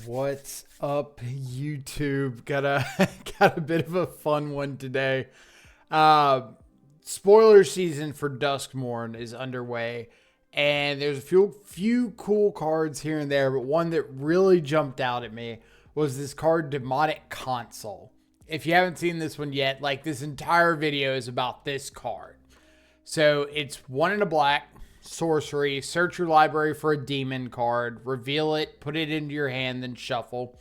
What's up, YouTube? Got a bit of a fun one today. Spoiler season for Duskmourn is underway, and there's a few cool cards here and there, but one that really jumped out at me was this card, Demonic Counsel. If you haven't seen this one yet, like, this entire video is about this card. So it's 1 in a black. Sorcery, search your library for a demon card, reveal it, put it into your hand, then shuffle.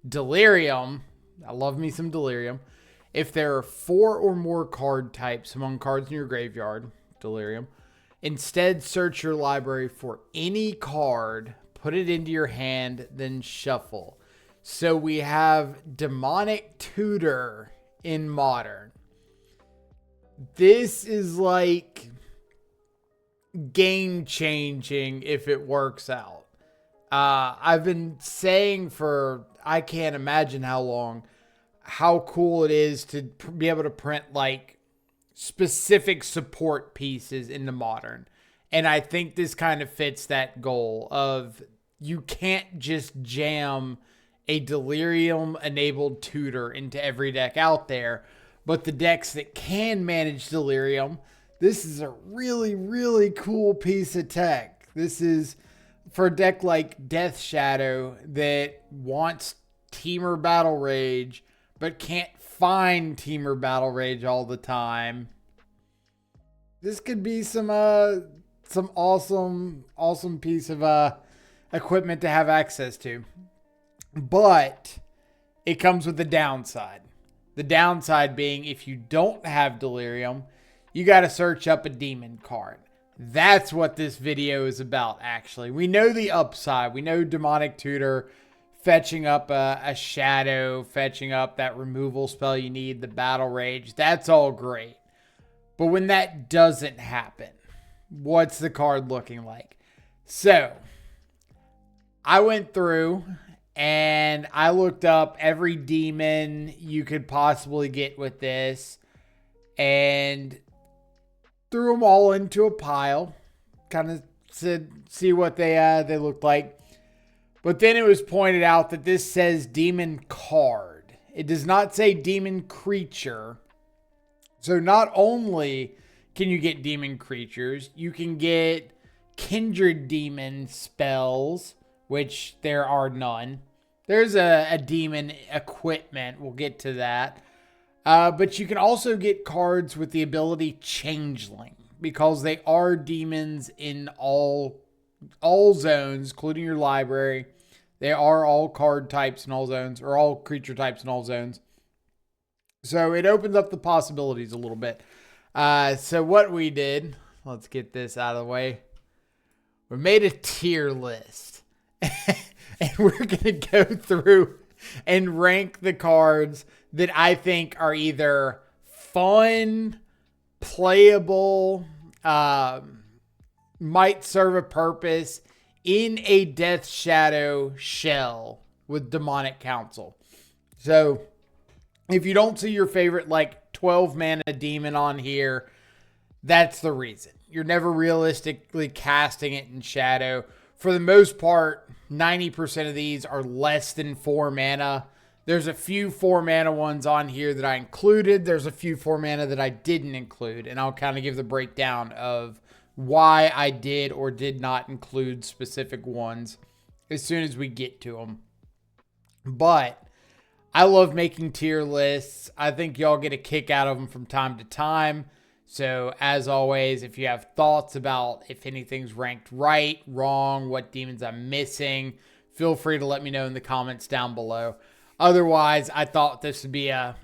Delirium, I love me some delirium. If there are 4 or more card types among cards in your graveyard, delirium. Instead, search your library for any card, put it into your hand, then shuffle. So we have Demonic Tutor in Modern. This is like game changing if it works out. I've been saying for I can't imagine how long how cool it is to be able to print like specific support pieces into Modern, and I think this kind of fits that goal of you can't just jam a delirium enabled tutor into every deck out there, but the decks that can manage delirium, this is a really, really cool piece of tech. This is for a deck like Death Shadow that wants Teamer Battle Rage, but can't find Teamer Battle Rage all the time. This could be some awesome piece of equipment to have access to. But it comes with the downside. The downside being if you don't have Delirium, you got to search up a demon card. That's what this video is about, actually. We know the upside. We know Demonic Tutor, fetching up a shadow, fetching up that removal spell you need, the Battle Rage. That's all great. But when that doesn't happen, what's the card looking like? So, I went through and I looked up every demon you could possibly get with this and threw them all into a pile, kind of said, see what they looked like. But then it was pointed out that this says demon card. It does not say demon creature. So not only can you get demon creatures, you can get kindred demon spells, which there are none. There's a demon equipment. We'll get to that. But you can also get cards with the ability Changeling, because they are demons in all zones, including your library. They are all card types in all zones, or all creature types in all zones. So it opens up the possibilities a little bit. So what we did, let's get this out of the way. We made a tier list. And we're going to go through and rank the cards that I think are either fun, playable, might serve a purpose in a Death Shadow shell with Demonic Counsel. So if you don't see your favorite like 12 mana demon on here, that's the reason. You're never realistically casting it in Shadow. For the most part, 90% of these are less than 4 mana. There's a few 4 mana ones on here that I included. There's a few 4 mana that I didn't include. And I'll kind of give the breakdown of why I did or did not include specific ones as soon as we get to them. But I love making tier lists. I think y'all get a kick out of them from time to time. So as always, if you have thoughts about if anything's ranked right, wrong, what demons I'm missing, feel free to let me know in the comments down below. Otherwise, I thought this would be a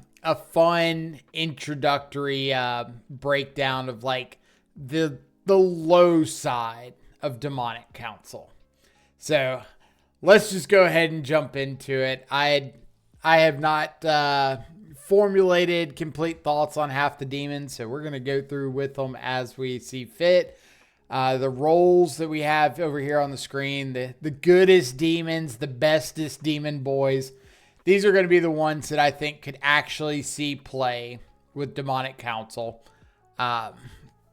fun introductory breakdown of like the low side of Demonic Counsel. So let's just go ahead and jump into it. I have not formulated complete thoughts on half the demons, so we're going to go through with them as we see fit. The roles that we have over here on the screen, the goodest demons, the bestest demon boys, these are going to be the ones that I think could actually see play with Demonic Counsel.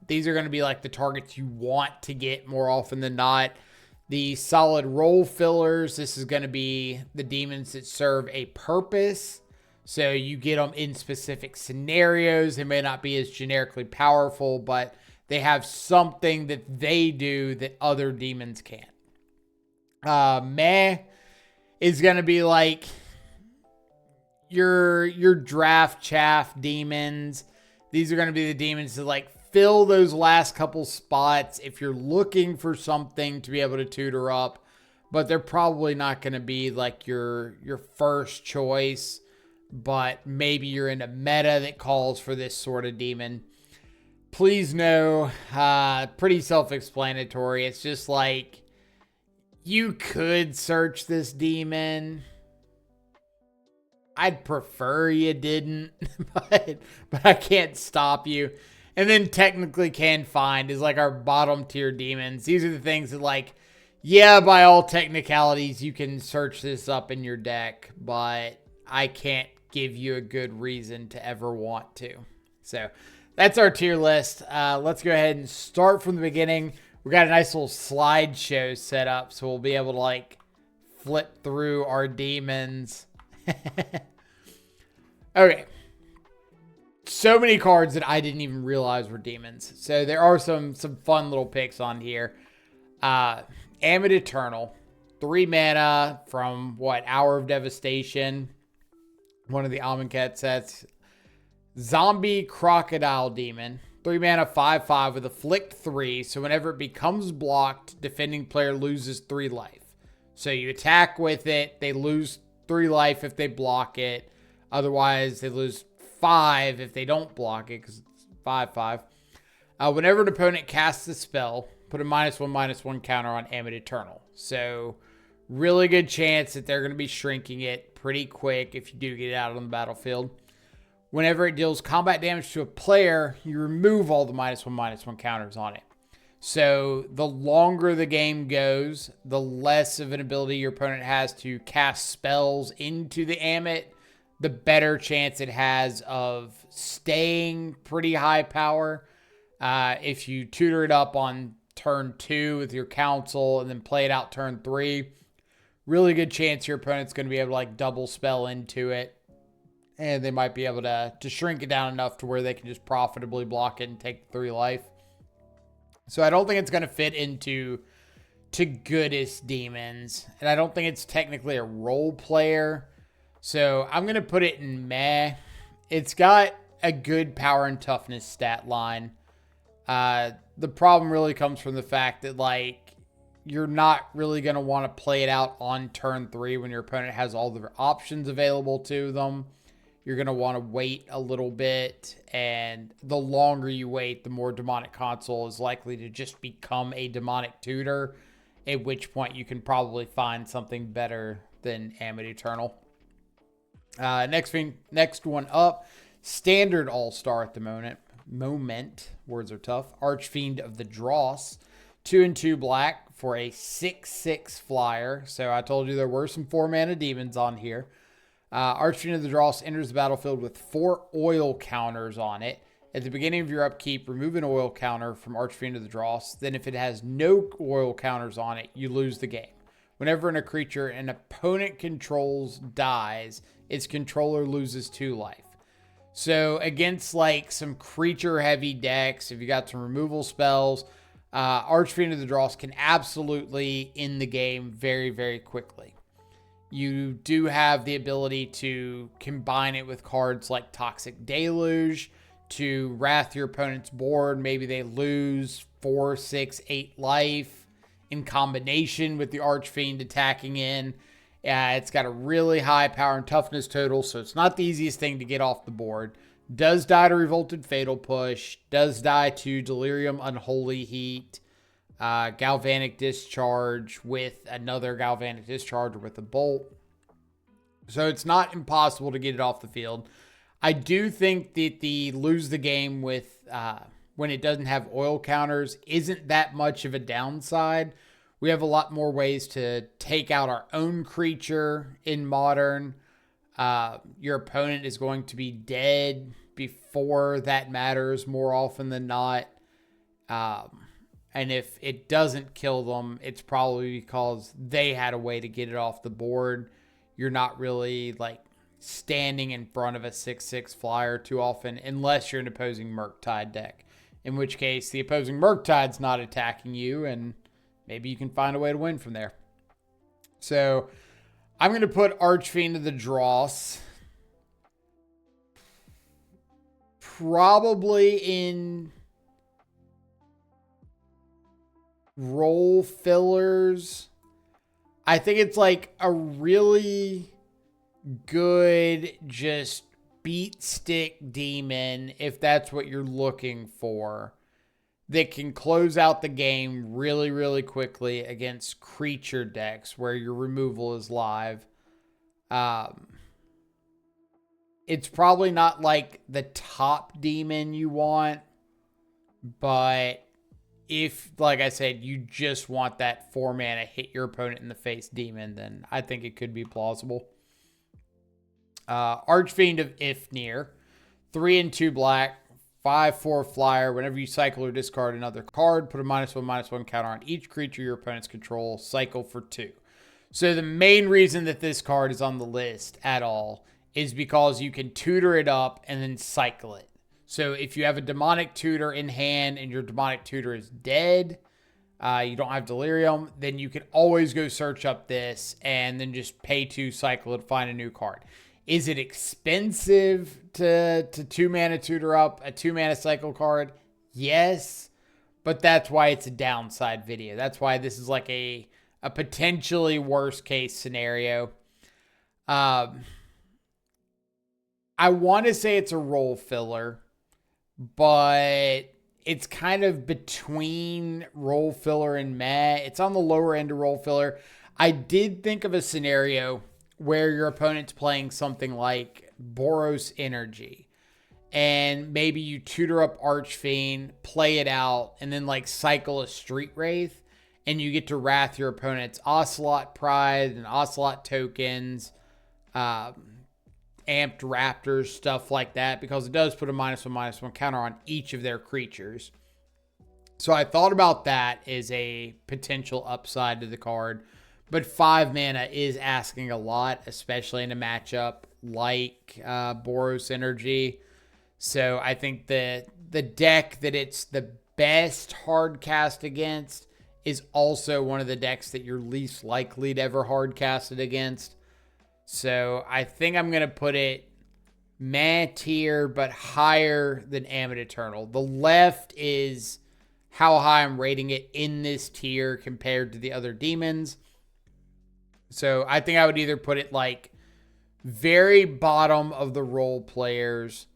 These are going to be like the targets you want to get more often than not. The solid role fillers, this is going to be the demons that serve a purpose. So you get them in specific scenarios. They may not be as generically powerful, but they have something that they do that other demons can't. Meh is going to be like your draft chaff demons. These are going to be the demons that like fill those last couple spots if you're looking for something to be able to tutor up, but they're probably not going to be like your first choice, but maybe you're in a meta that calls for this sort of demon. Please know, pretty self-explanatory. It's just like you could search this demon. I'd prefer you didn't, but I can't stop you. And then technically can find is like our bottom tier demons. These are the things that like, yeah, by all technicalities, you can search this up in your deck, but I can't give you a good reason to ever want to. So that's our tier list. Let's go ahead and start from the beginning. We got a nice little slideshow set up, so we'll be able to like flip through our demons. Okay. So many cards that I didn't even realize were demons. So there are some fun little picks on here. Ammon Eternal. 3 mana from what? Hour of Devastation. One of the Amonkhet sets. Zombie Crocodile Demon. 3 mana, 5/5 with Afflict 3. So whenever it becomes blocked, defending player loses 3 life. So you attack with it. They lose 3 life if they block it. Otherwise, they lose 5 if they don't block it because it's 5/5. Whenever an opponent casts a spell, put a -1/-1 counter on Ammon Eternal. So really good chance that they're going to be shrinking it pretty quick if you do get it out on the battlefield. Whenever it deals combat damage to a player, you remove all the -1/-1 counters on it. So the longer the game goes, the less of an ability your opponent has to cast spells into the Ammon, the better chance it has of staying pretty high power. If you tutor it up on turn 2 with your Counsel and then play it out turn 3, really good chance your opponent's going to be able to like double spell into it. And they might be able to shrink it down enough to where they can just profitably block it and take 3 life. So I don't think it's going to fit into goodest demons. And I don't think it's technically a role player. So I'm going to put it in meh. It's got a good power and toughness stat line. The problem really comes from the fact that like you're not really going to want to play it out on turn 3 when your opponent has all the options available to them. You're going to want to wait a little bit, and the longer you wait, the more Demonic Counsel is likely to just become a demonic tutor, at which point you can probably find something better than Ammon Eternal. Next one up, standard all-star at the moment. Words are tough. Archfiend of the Dross. 2/2 black for a 6/6 flyer. So I told you there were some 4 mana demons on here. Archfiend of the Dross enters the battlefield with 4 oil counters on it. At the beginning of your upkeep, remove an oil counter from Archfiend of the Dross. Then if it has no oil counters on it, you lose the game. Whenever a creature an opponent controls dies, its controller loses 2 life. So against like some creature heavy decks, if you got some removal spells, Archfiend of the Dross can absolutely end the game very, very quickly. You do have the ability to combine it with cards like Toxic Deluge to wrath your opponent's board. Maybe they lose 4, 6, 8 life in combination with the Archfiend attacking in. It's got a really high power and toughness total, so it's not the easiest thing to get off the board. Does die to Revolted Fatal Push. Does die to Delirium Unholy Heat. Galvanic Discharge with another Galvanic Discharge or with a Bolt. So it's not impossible to get it off the field. I do think that the lose the game with when it doesn't have oil counters isn't that much of a downside. We have a lot more ways to take out our own creature in Modern. Your opponent is going to be dead before that matters more often than not. And if it doesn't kill them, it's probably because they had a way to get it off the board. You're not really like standing in front of a 6/6 flyer too often, unless you're an opposing Murktide deck. In which case, the opposing Murktide's not attacking you, and maybe you can find a way to win from there. So I'm going to put Archfiend to the Dross. Probably in role fillers. I think it's like a really good just beat stick demon, if that's what you're looking for, that can close out the game really, really quickly against creature decks where your removal is live. It's probably not like the top demon you want, but if, like I said, you just want that 4 mana hit your opponent in the face demon, then I think it could be plausible. Archfiend of Ifnir, 3 and 2 black, 5/4 flyer. Whenever you cycle or discard another card, put a -1/-1 counter on each creature your opponents control. Cycle for 2. So the main reason that this card is on the list at all is because you can tutor it up and then cycle it. So if you have a demonic tutor in hand and your demonic tutor is dead, you don't have delirium, then you can always go search up this and then just pay 2, cycle it, find a new card. Is it expensive to 2 mana tutor up a 2 mana cycle card? Yes, but that's why it's a downside video. That's why this is like a potentially worst case scenario. I want to say it's a role filler, but it's kind of between role filler and meh. It's on the lower end of role filler. I did think of a scenario where your opponent's playing something like Boros Energy, and maybe you tutor up Archfiend, play it out, and then like cycle a Street Wraith, and you get to wrath your opponent's Ocelot Pride and Ocelot tokens, Amped Raptors, stuff like that, because it does put a -1/-1 counter on each of their creatures. So I thought about that as a potential upside to the card. But 5 mana is asking a lot, especially in a matchup like Boros Energy. So I think the deck that it's the best hard cast against is also one of the decks that you're least likely to ever hard cast it against. So I think I'm going to put it meh tier, but higher than Ammon Eternal. The left is how high I'm rating it in this tier compared to the other demons. So I think I would either put it like very bottom of the role players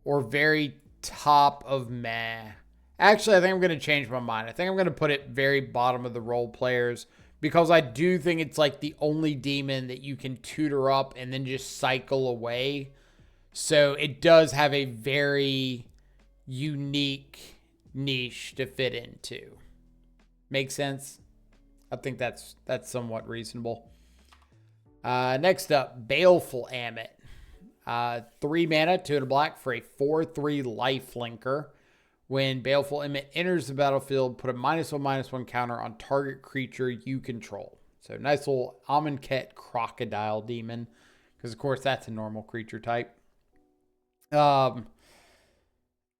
or very top of meh. Actually, I think I'm going to change my mind. I think I'm going to put it very bottom of the role players, because I do think it's like the only demon that you can tutor up and then just cycle away. So it does have a very unique niche to fit into. Make sense? I think that's somewhat reasonable. Next up, Baleful Amit. 3 mana, 2 and a black for a 4/3 lifelinker. When Baleful Amit enters the battlefield, put a -1/-1 counter on target creature you control. So nice little Amonkhet Crocodile Demon, because of course that's a normal creature type.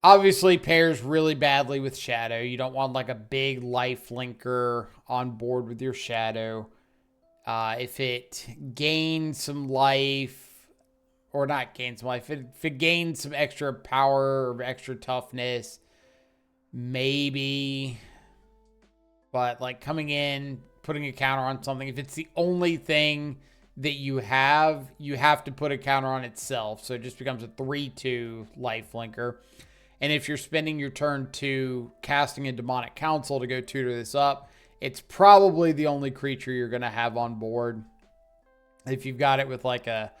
Obviously pairs really badly with Shadow. You don't want like a big lifelinker on board with your Shadow. If it gains some life, or not gains some life, if it gains some extra power or extra toughness, maybe. But like coming in, putting a counter on something, if it's the only thing that you have to put a counter on itself. So it just becomes a 3/2 lifelinker. And if you're spending your turn 2 casting a Demonic Counsel to go tutor this up, it's probably the only creature you're going to have on board. If you've got it with like a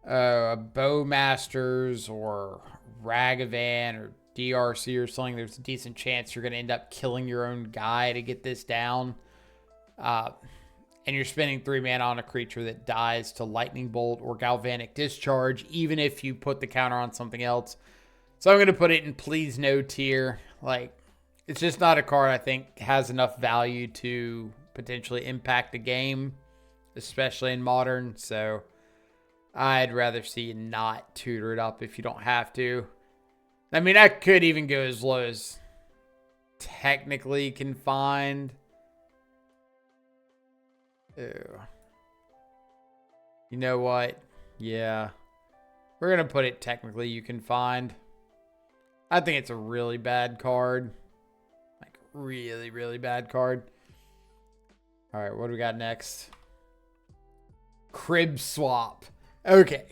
Bowmasters or Ragavan or DRC or something, there's a decent chance you're going to end up killing your own guy to get this down. And you're spending 3 mana on a creature that dies to Lightning Bolt or Galvanic Discharge, even if you put the counter on something else. So I'm going to put it in please no tier. Like, It's just not a card I think has enough value to potentially impact the game, especially in Modern. So I'd rather see you not tutor it up if you don't have to. I mean, I could even go as low as technically confined. Ew. You know what? Yeah. We're going to put it technically you can find. I think it's a really bad card. Like, really, really bad card. All right, what do we got next? Crib Swap. Okay.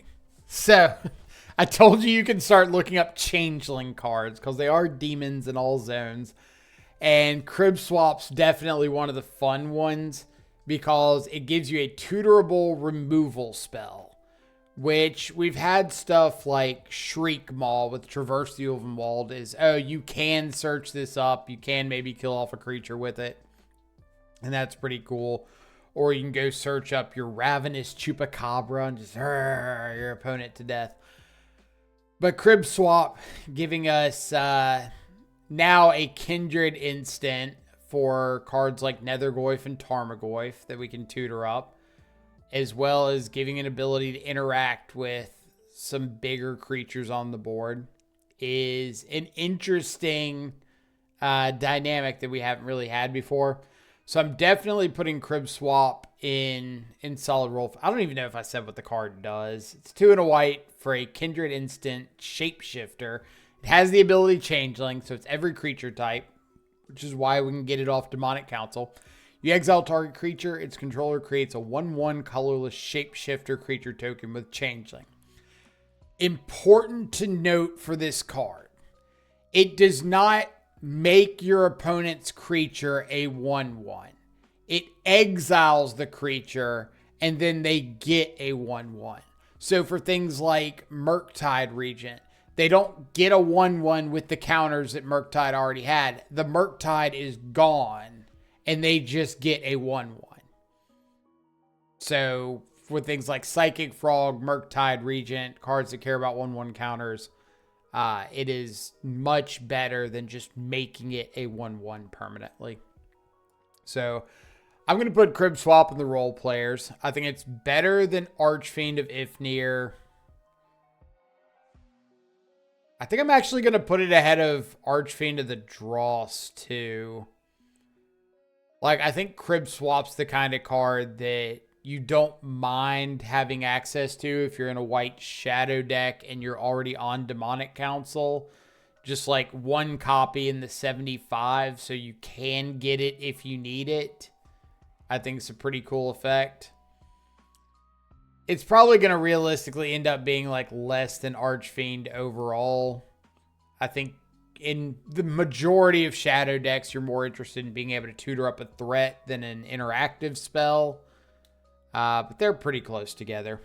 So, I told you can start looking up Changeling cards because they are demons in all zones. And Crib Swap's definitely one of the fun ones because it gives you a tutorable removal spell, which we've had stuff like Shriek Maw with Traverse the Ulvenwald is, oh, you can search this up. You can maybe kill off a creature with it. And that's pretty cool. Or you can go search up your Ravenous Chupacabra and just your opponent to death. But Crib Swap giving us now a Kindred instant for cards like Nethergoyf and Tarmogoyf that we can tutor up, as well as giving an ability to interact with some bigger creatures on the board, is an interesting dynamic that we haven't really had before. So I'm definitely putting Crib Swap in solid roll. I don't even know if I said what the card does. It's 2 and a white for a Kindred instant Shapeshifter. It has the ability Changeling, so it's every creature type, which is why we can get it off Demonic Council. You exile target creature, its controller creates a 1/1 colorless Shapeshifter creature token with Changeling. Important to note for this card, it does not make your opponent's creature a 1/1. It exiles the creature and then they get a 1/1. So for things like Murktide Regent, they don't get a 1/1 with the counters that Murktide already had. The Murktide is gone and they just get a 1/1. So for things like Psychic Frog, Murktide Regent, cards that care about 1/1 counters, it is much better than just making it a 1/1 permanently. So I'm going to put Crib Swap in the role players. I think it's better than Archfiend of Ifnir. I think I'm actually going to put it ahead of Archfiend of the Dross too. Like, I think Crib Swap's the kind of card that you don't mind having access to if you're in a white shadow deck and you're already on Demonic Council. Just like one copy in the 75 so you can get it if you need it. I think it's a pretty cool effect. It's probably going to realistically end up being like less than Archfiend overall. I think in the majority of shadow decks, you're more interested in being able to tutor up a threat than an interactive spell. But they're pretty close together.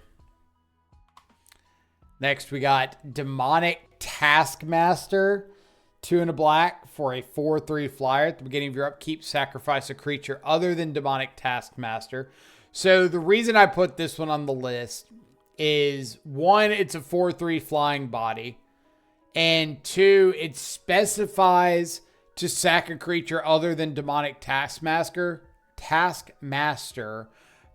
Next, we got Demonic Taskmaster. 2 and a black for a 4/3 flyer. At the beginning of your upkeep, sacrifice a creature other than Demonic Taskmaster. So the reason I put this one on the list is, 1, it's a 4/3 flying body. And 2, it specifies to sack a creature other than Demonic Taskmaster,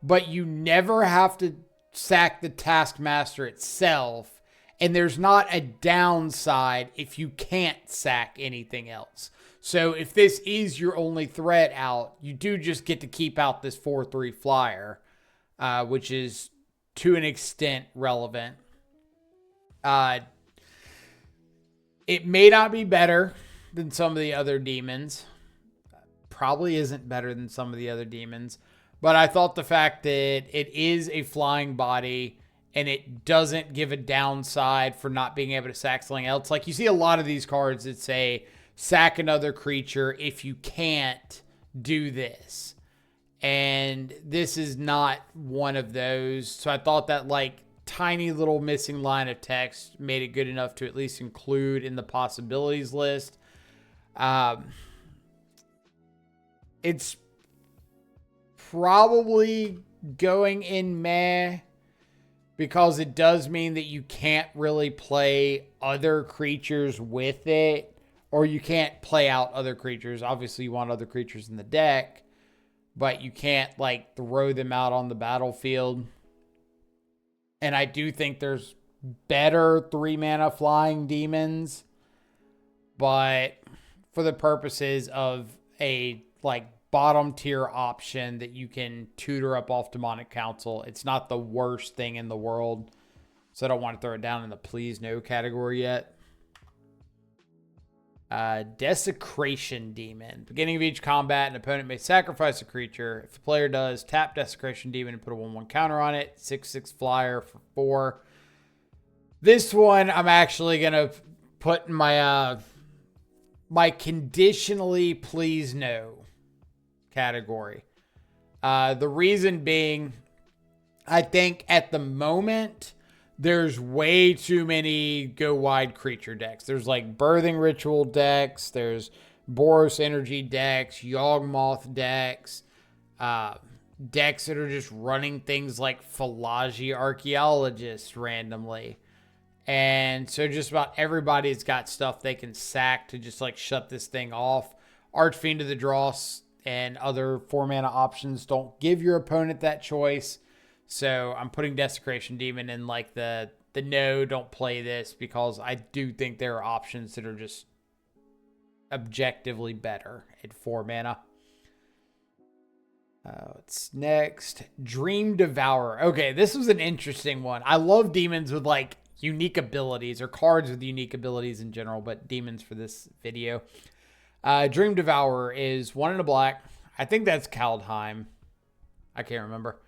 but you never have to sack the Taskmaster itself. And there's not a downside if you can't sack anything else. So if this is your only threat out, you do just get to keep out this 4/3 flyer, which is to an extent relevant. It may not be better than some of the other demons. Probably isn't better than some of the other demons. But I thought the fact that it is a flying body and it doesn't give a downside for not being able to sack something else. Like, you see a lot of these cards that say, sack another creature if you can't do this. And this is not one of those. So I thought that, like, tiny little missing line of text made it good enough to at least include in the possibilities list. It's probably going in meh, because it does mean that you can't really play other creatures with it or you can't play out other creatures. Obviously, you want other creatures in the deck, but you can't like throw them out on the battlefield. And I do think there's better 3-mana flying demons, but for the purposes of a like bottom tier option that you can tutor up off Demonic Council, it's not the worst thing in the world. So I don't want to throw it down in the please no category yet. Desecration Demon. Beginning of each combat, an opponent may sacrifice a creature. If the player does, tap Desecration Demon and put a 1/1 counter on it. 6/6 flyer for 4. This one I'm actually gonna put in my my conditionally please no category. The reason being, I think at the moment there's way too many go wide creature decks. There's like Birthing Ritual decks. There's Boros Energy decks, Yawgmoth decks, decks that are just running things like Philology Archaeologist randomly. And so just about everybody's got stuff they can sack to just like shut this thing off. Archfiend of the Dross and other 4-mana options don't give your opponent that choice. So I'm putting Desecration Demon in like the no, don't play this, because I do think there are options that are just objectively better at 4 mana. What's next? Dream Devourer. Okay, this was an interesting one. I love demons with like unique abilities, or cards with unique abilities in general, but demons for this video. Dream Devourer is 1 and a black. I think that's Kaldheim. I can't remember.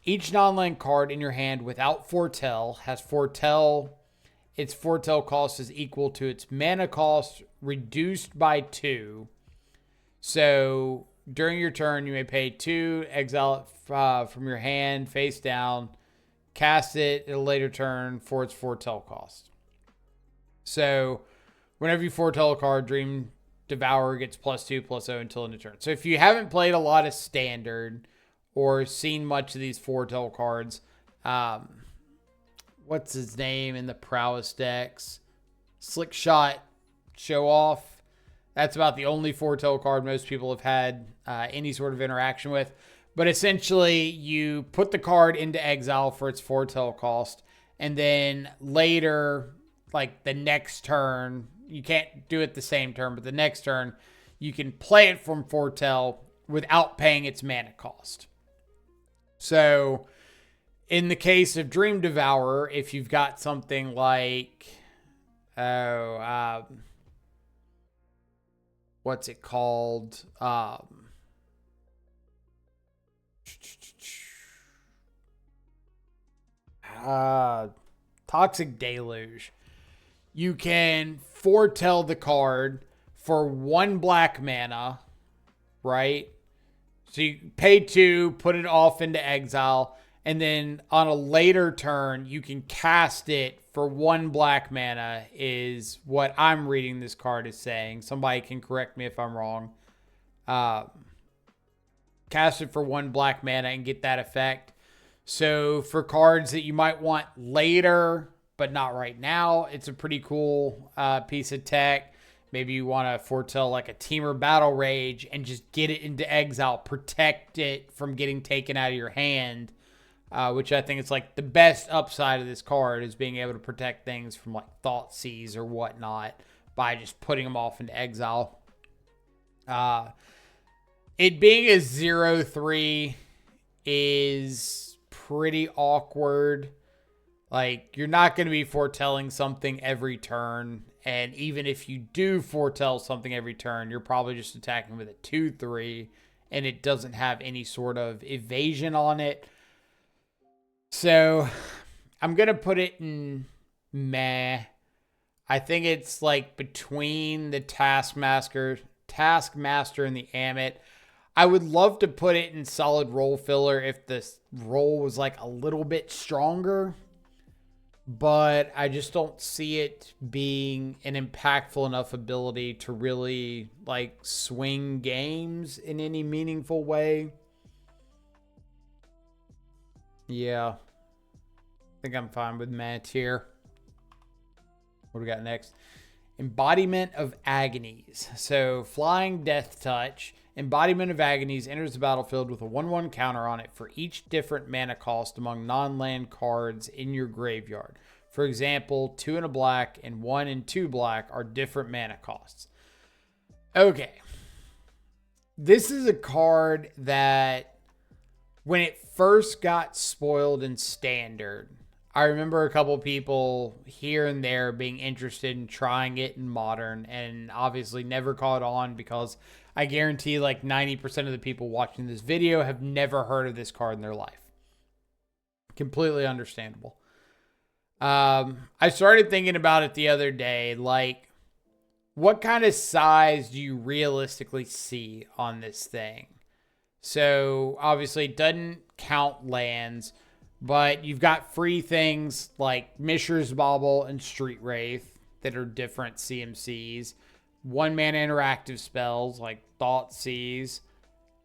Each non-land card in your hand without Foretell has Foretell. Its Foretell cost is equal to its mana cost reduced by 2. So during your turn, you may pay 2, exile it from your hand face down, cast it at a later turn for its Foretell cost. So whenever you Foretell a card, Dream Devourer gets +2/+0 until end of turn. So if you haven't played a lot of Standard or seen much of these Foretell cards, what's his name in the Prowess decks? Slick Shot Show Off. That's about the only Foretell card most people have had any sort of interaction with. But essentially, you put the card into exile for its Foretell cost, and then later, like the next turn, you can't do it the same turn, but the next turn, you can play it from Foretell without paying its mana cost. So in the case of Dream Devourer, if you've got something like, what's it called? Toxic Deluge. You can foretell the card for 1 black mana, right? So you pay 2, put it off into exile, and then on a later turn, you can cast it for 1 black mana, is what I'm reading this card is saying. Somebody can correct me if I'm wrong. Cast it for 1 black mana and get that effect. So for cards that you might want later, but not right now, it's a pretty cool piece of tech. Maybe you want to foretell like a Temur Battle Rage and just get it into exile, protect it from getting taken out of your hand, which I think is like the best upside of this card, is being able to protect things from like Thoughtseize or whatnot by just putting them off into exile. It being a 0/3 is pretty awkward. Like, you're not going to be foretelling something every turn. And even if you do foretell something every turn, you're probably just attacking with a 2/3. And it doesn't have any sort of evasion on it. So, I'm going to put it in meh. I think it's like between the Taskmaster and the Amit. I would love to put it in solid role filler if this role was like a little bit stronger, but I just don't see it being an impactful enough ability to really like swing games in any meaningful way. Yeah. I think I'm fine with Matt here. What do we got next? Embodiment of Agonies. So flying Death Touch. Embodiment of Agonies enters the battlefield with a 1/1 counter on it for each different mana cost among non-land cards in your graveyard. For example, 2 and a black and 1 and 2 black are different mana costs. Okay. This is a card that when it first got spoiled in Standard, I remember a couple people here and there being interested in trying it in Modern, and obviously never caught on because I guarantee like 90% of the people watching this video have never heard of this card in their life. Completely understandable. I started thinking about it the other day, like, what kind of size do you realistically see on this thing? So obviously it doesn't count lands, but you've got free things like Mishra's Bauble and Street Wraith that are different CMCs. 1 mana interactive spells like Thoughtseize.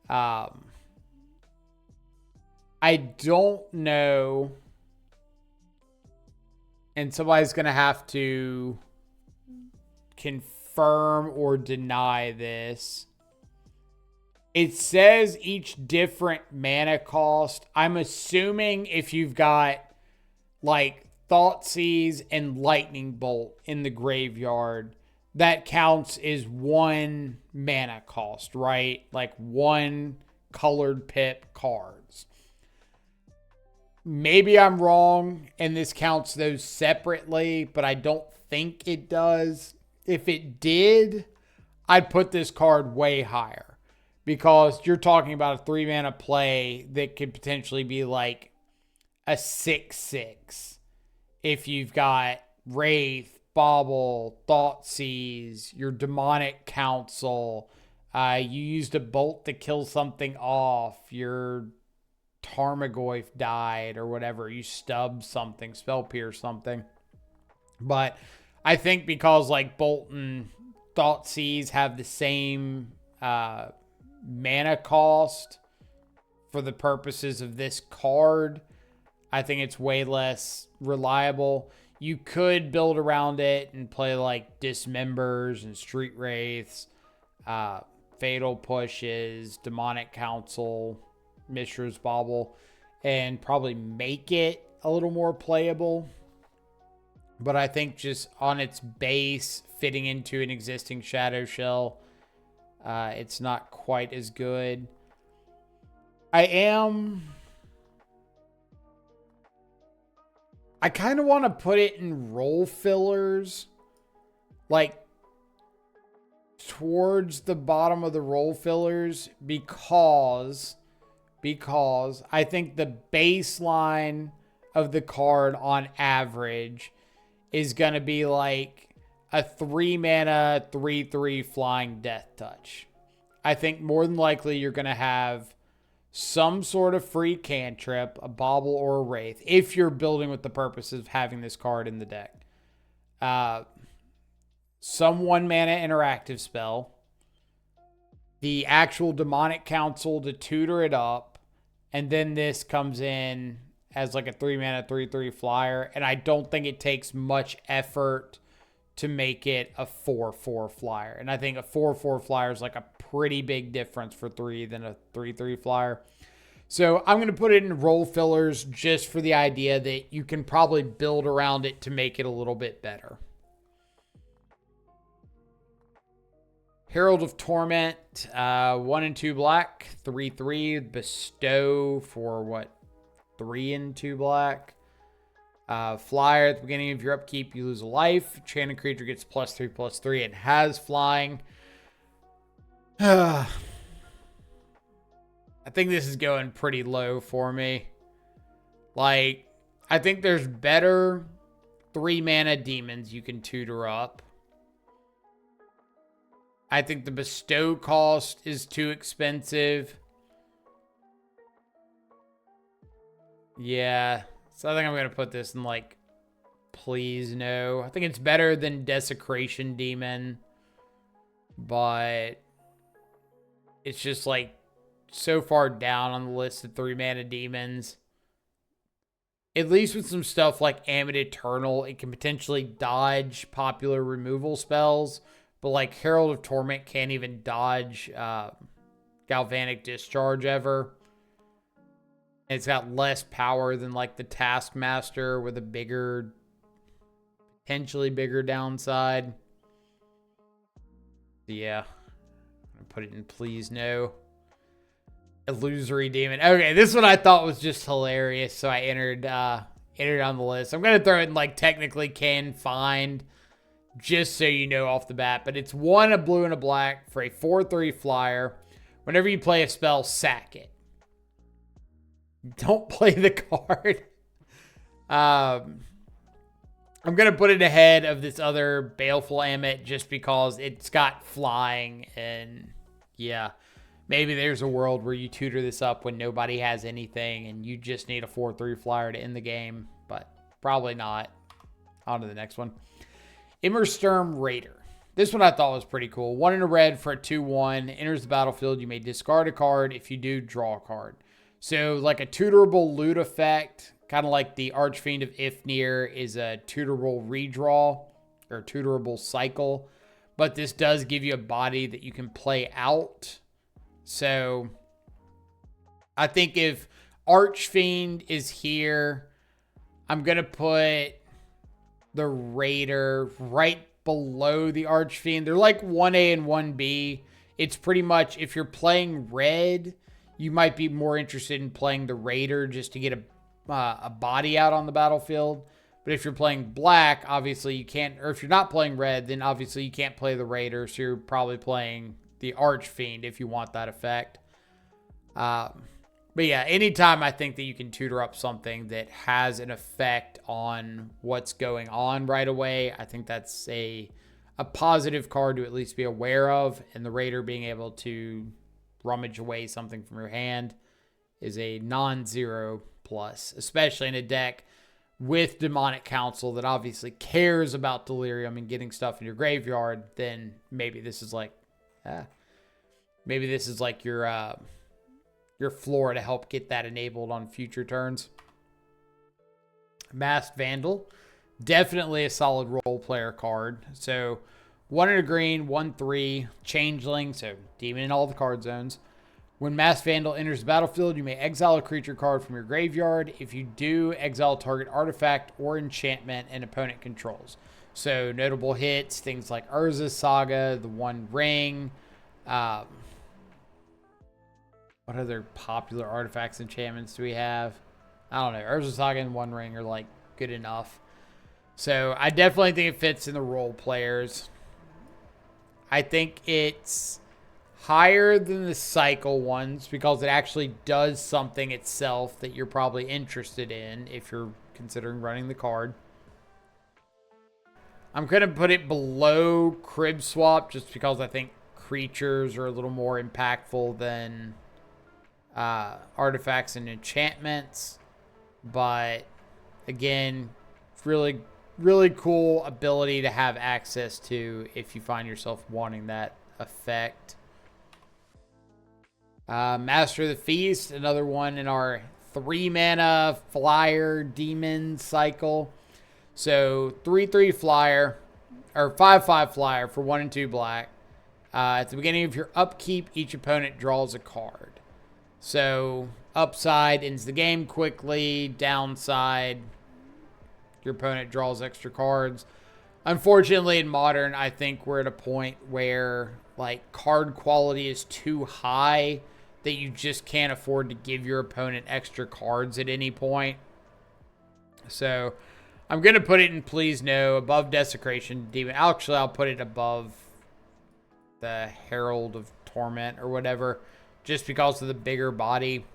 I don't know. And somebody's going to have to confirm or deny this. It says each different mana cost. I'm assuming if you've got like Thoughtseize and Lightning Bolt in the graveyard, that counts as 1 mana cost, right? Like 1 colored pip cards. Maybe I'm wrong and this counts those separately, but I don't think it does. If it did, I'd put this card way higher. Because you're talking about a 3 mana play that could potentially be like a 6/6. If you've got Wraith, Bauble, Thoughtseize, your Demonic Counsel, you used a bolt to kill something off, your Tarmogoyf died or whatever, you stubbed something, Spell Pierce something. But I think because like Bolt and Thoughtseize have the same mana cost for the purposes of this card, I think it's way less reliable. You could build around it and play like Dismembers and Street Wraiths, Fatal Pushes, Demonic Counsel, Mishra's Bauble, and probably make it a little more playable. But I think just on its base, fitting into an existing Shadow Shell, it's not quite as good. I kind of want to put it in role fillers, like towards the bottom of the role fillers, because I think the baseline of the card on average is going to be like a 3 mana 3/3 flying Death Touch. I think more than likely you're going to have some sort of free cantrip, a Bauble or a Wraith, if you're building with the purpose of having this card in the deck. Some 1 mana interactive spell, the actual Demonic Counsel to tutor it up, and then this comes in as like a 3 mana 3/3 flyer, and I don't think it takes much effort to make it a 4/4 flyer. And I think a 4/4 flyer is like a pretty big difference for 3 than a 3/3 flyer. So I'm going to put it in role fillers just for the idea that you can probably build around it to make it a little bit better. Herald of Torment, 1 and 2 black, 3/3, bestow for what? 3 and 2 black. Flyer at the beginning of your upkeep, you lose a life. Enchanted creature gets +3/+3 and has flying. I think this is going pretty low for me. Like, I think there's better 3 mana demons you can tutor up. I think the bestow cost is too expensive. Yeah. So I think I'm going to put this in like, please no. I think it's better than Desecration Demon. But it's just like so far down on the list of 3 mana demons. At least with some stuff like Amit Eternal, it can potentially dodge popular removal spells. But like Herald of Torment can't even dodge Galvanic Discharge ever. And it's got less power than like the Taskmaster with a bigger, potentially bigger downside. Yeah. I'm going to put it in please no. Illusory Demon. Okay, this one I thought was just hilarious, so I entered on the list. I'm going to throw it in like technically can find, just so you know off the bat. But it's 1, a blue, and a black for a 4/3 flyer. Whenever you play a spell, sack it. Don't play the card. I'm going to put it ahead of this other Baleful Amit just because it's got flying. And yeah, maybe there's a world where you tutor this up when nobody has anything and you just need a 4/3 flyer to end the game. But probably not. On to the next one. Immersturm Raider. This one I thought was pretty cool. 1 in a red for a 2/1. Enters the battlefield. You may discard a card. If you do, draw a card. So like a tutorable loot effect, kind of like the Archfiend of Ifnir is a tutorable redraw or tutorable cycle. But this does give you a body that you can play out. So I think if Archfiend is here, I'm going to put the Raider right below the Archfiend. They're like 1A and 1B. It's pretty much, if you're playing red, you might be more interested in playing the Raider just to get a body out on the battlefield. But if you're playing black, obviously you can't, or if you're not playing red, then obviously you can't play the Raider. So you're probably playing the Archfiend if you want that effect. But yeah, anytime I think that you can tutor up something that has an effect on what's going on right away, I think that's a positive card to at least be aware of. And the Raider being able to rummage away something from your hand is a non-zero plus, especially in a deck with Demonic Counsel that obviously cares about delirium and getting stuff in your graveyard. Then maybe this is like your floor to help get that enabled on future turns. Masked Vandal, definitely a solid role player card. So 1 in a green, 1/3, Changeling, so demon in all the card zones. When Masked Vandal enters the battlefield, you may exile a creature card from your graveyard. If you do, exile target artifact or enchantment an opponent controls. So notable hits, things like Urza's Saga, the One Ring. What other popular artifacts, enchantments do we have? I don't know. Urza's Saga and One Ring are like good enough. So I definitely think it fits in the role players. I think it's higher than the cycle ones because it actually does something itself that you're probably interested in if you're considering running the card. I'm going to put it below Crib Swap just because I think creatures are a little more impactful than artifacts and enchantments. But again, really, really cool ability to have access to if you find yourself wanting that effect. Master of the Feast, another one in our 3-mana flyer demon cycle. So 3/3 flyer, or 5/5 flyer for 1 and 2 black. At the beginning of your upkeep, each opponent draws a card. So upside ends the game quickly. Downside, your opponent draws extra cards. Unfortunately, in Modern, I think we're at a point where like card quality is too high that you just can't afford to give your opponent extra cards at any point. So I'm going to put it in please no, above Desecration Demon. Actually, I'll put it above the Herald of Torment or whatever, just because of the bigger body.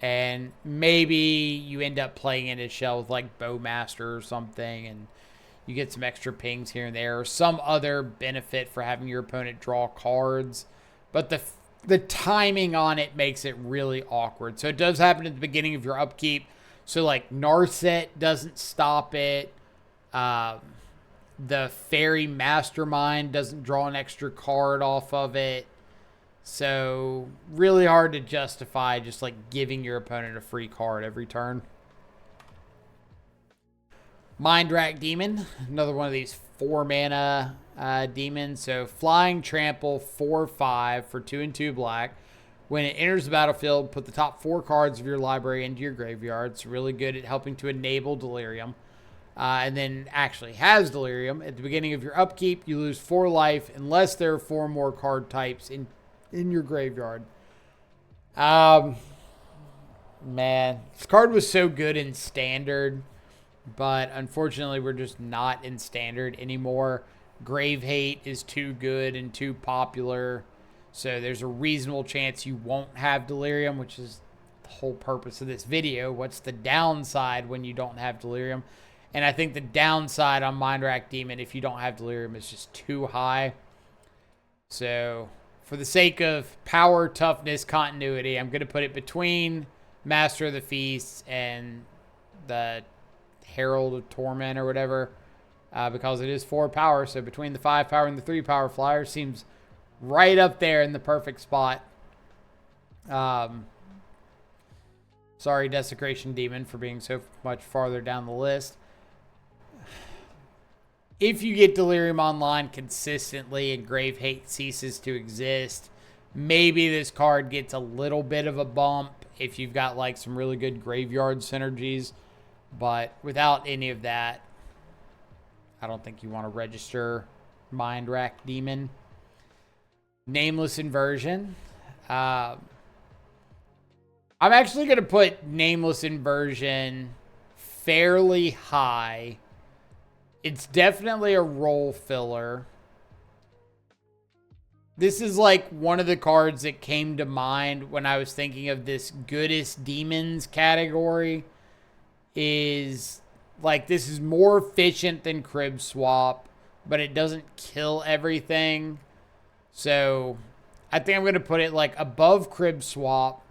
And maybe you end up playing in a shell with like Bowmaster or something, and you get some extra pings here and there, or some other benefit for having your opponent draw cards. But the timing on it makes it really awkward. So it does happen at the beginning of your upkeep. So like Narset doesn't stop it. The Fairy Mastermind doesn't draw an extra card off of it. So really hard to justify just like giving your opponent a free card every turn. Mind Rack Demon, another one of these 4 mana demons. So flying trample 4/5 for 2 and 2 black. When it enters the battlefield, put the top 4 cards of your library into your graveyard. It's really good at helping to enable delirium. And then actually has delirium. At the beginning of your upkeep, you lose 4 life unless there are 4 more card types in your graveyard. Man, this card was so good in Standard, but unfortunately we're just not in Standard anymore. Grave Hate is too good and too popular, so there's a reasonable chance you won't have delirium, which is the whole purpose of this video. What's the downside when you don't have delirium? And I think the downside on Mind Rack Demon, if you don't have delirium, is just too high. So for the sake of power, toughness, continuity, I'm going to put it between Master of the Feast and the Herald of Torment or whatever, because it is 4 power. So between the 5 power and the 3 power flyer seems right up there in the perfect spot. Sorry, Desecration Demon, for being so much farther down the list. If you get Delirium online consistently and Grave Hate ceases to exist, maybe this card gets a little bit of a bump if you've got like some really good graveyard synergies. But without any of that, I don't think you want to register Mind Rack Demon. Nameless Inversion. I'm actually going to put Nameless Inversion fairly high. It's definitely a role filler. This is like one of the cards that came to mind when I was thinking of this goodest demons category. Is like, this is more efficient than Crib Swap, but it doesn't kill everything. So I think I'm going to put it like above Crib Swap,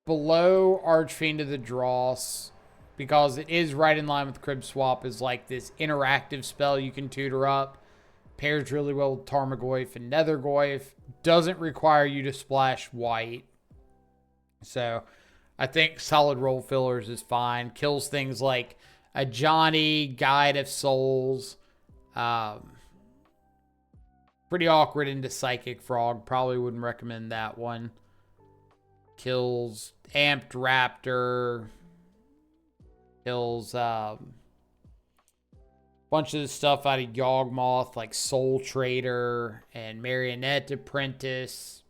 below Archfiend of the Dross, because it is right in line with Crib Swap, is like this interactive spell you can tutor up. Pairs really well with Tarmogoyf and Nethergoyf. Doesn't require you to splash white. So I think solid role fillers is fine. Kills things like a Johnny, Guide of Souls. Pretty awkward into Psychic Frog. Probably wouldn't recommend that one. Kills Amped Raptor. Kills bunch of the stuff out of Yawgmoth, like Soul Trader and Marionette Apprentice.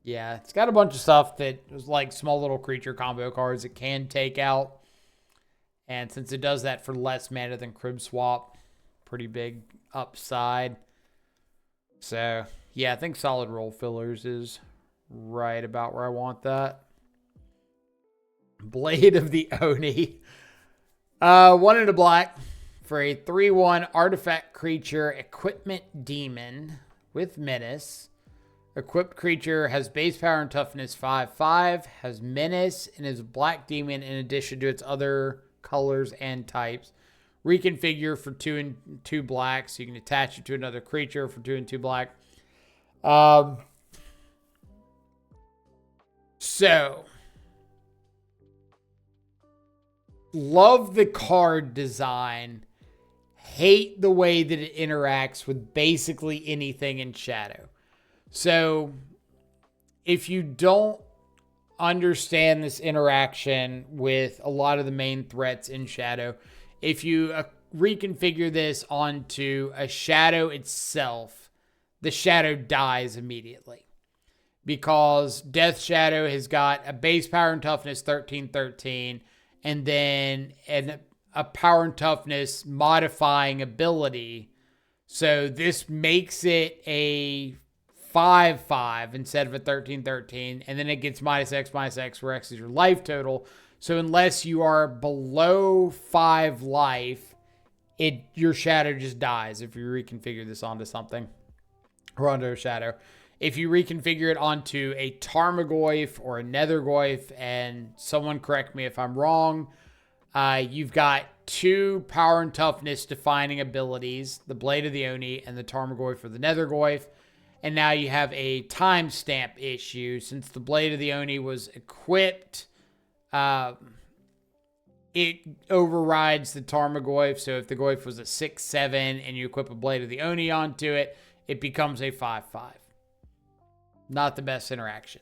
Yeah, it's got a bunch of stuff that is like small little creature combo cards it can take out. And since it does that for less mana than Crib Swap, pretty big upside. So, yeah, I think solid role fillers is right about where I want that. Blade of the Oni. 1 and a black for a 3/1 artifact creature equipment demon with menace. Equipped creature has base power and toughness 5/5, has menace, and is a black demon in addition to its other colors and types. Reconfigure for 2 and 2 black, so you can attach it to another creature for 2 and 2 black. So love the card design. Hate the way that it interacts with basically anything in Shadow. So if you don't understand this interaction with a lot of the main threats in Shadow, if you reconfigure this onto a Shadow itself, the Shadow dies immediately. Because Death Shadow has got a base power and toughness 13/13, and then a power and toughness modifying ability. So this makes it a 5/5 instead of a 13/13, and then it gets -X, where X is your life total. So unless you are below 5 life, your Shadow just dies if you reconfigure this onto something, or onto a Shadow. If you reconfigure it onto a Tarmogoyf or a Nethergoyf, and someone correct me if I'm wrong, you've got 2 power and toughness defining abilities, the Blade of the Oni and the Tarmogoyf or the Nethergoyf. And now you have a timestamp issue since the Blade of the Oni was equipped it overrides the Tarmogoyf. So if the Goyf was a 6/7 and you equip a Blade of the Oni onto it, it becomes a 5/5. Not the best interaction.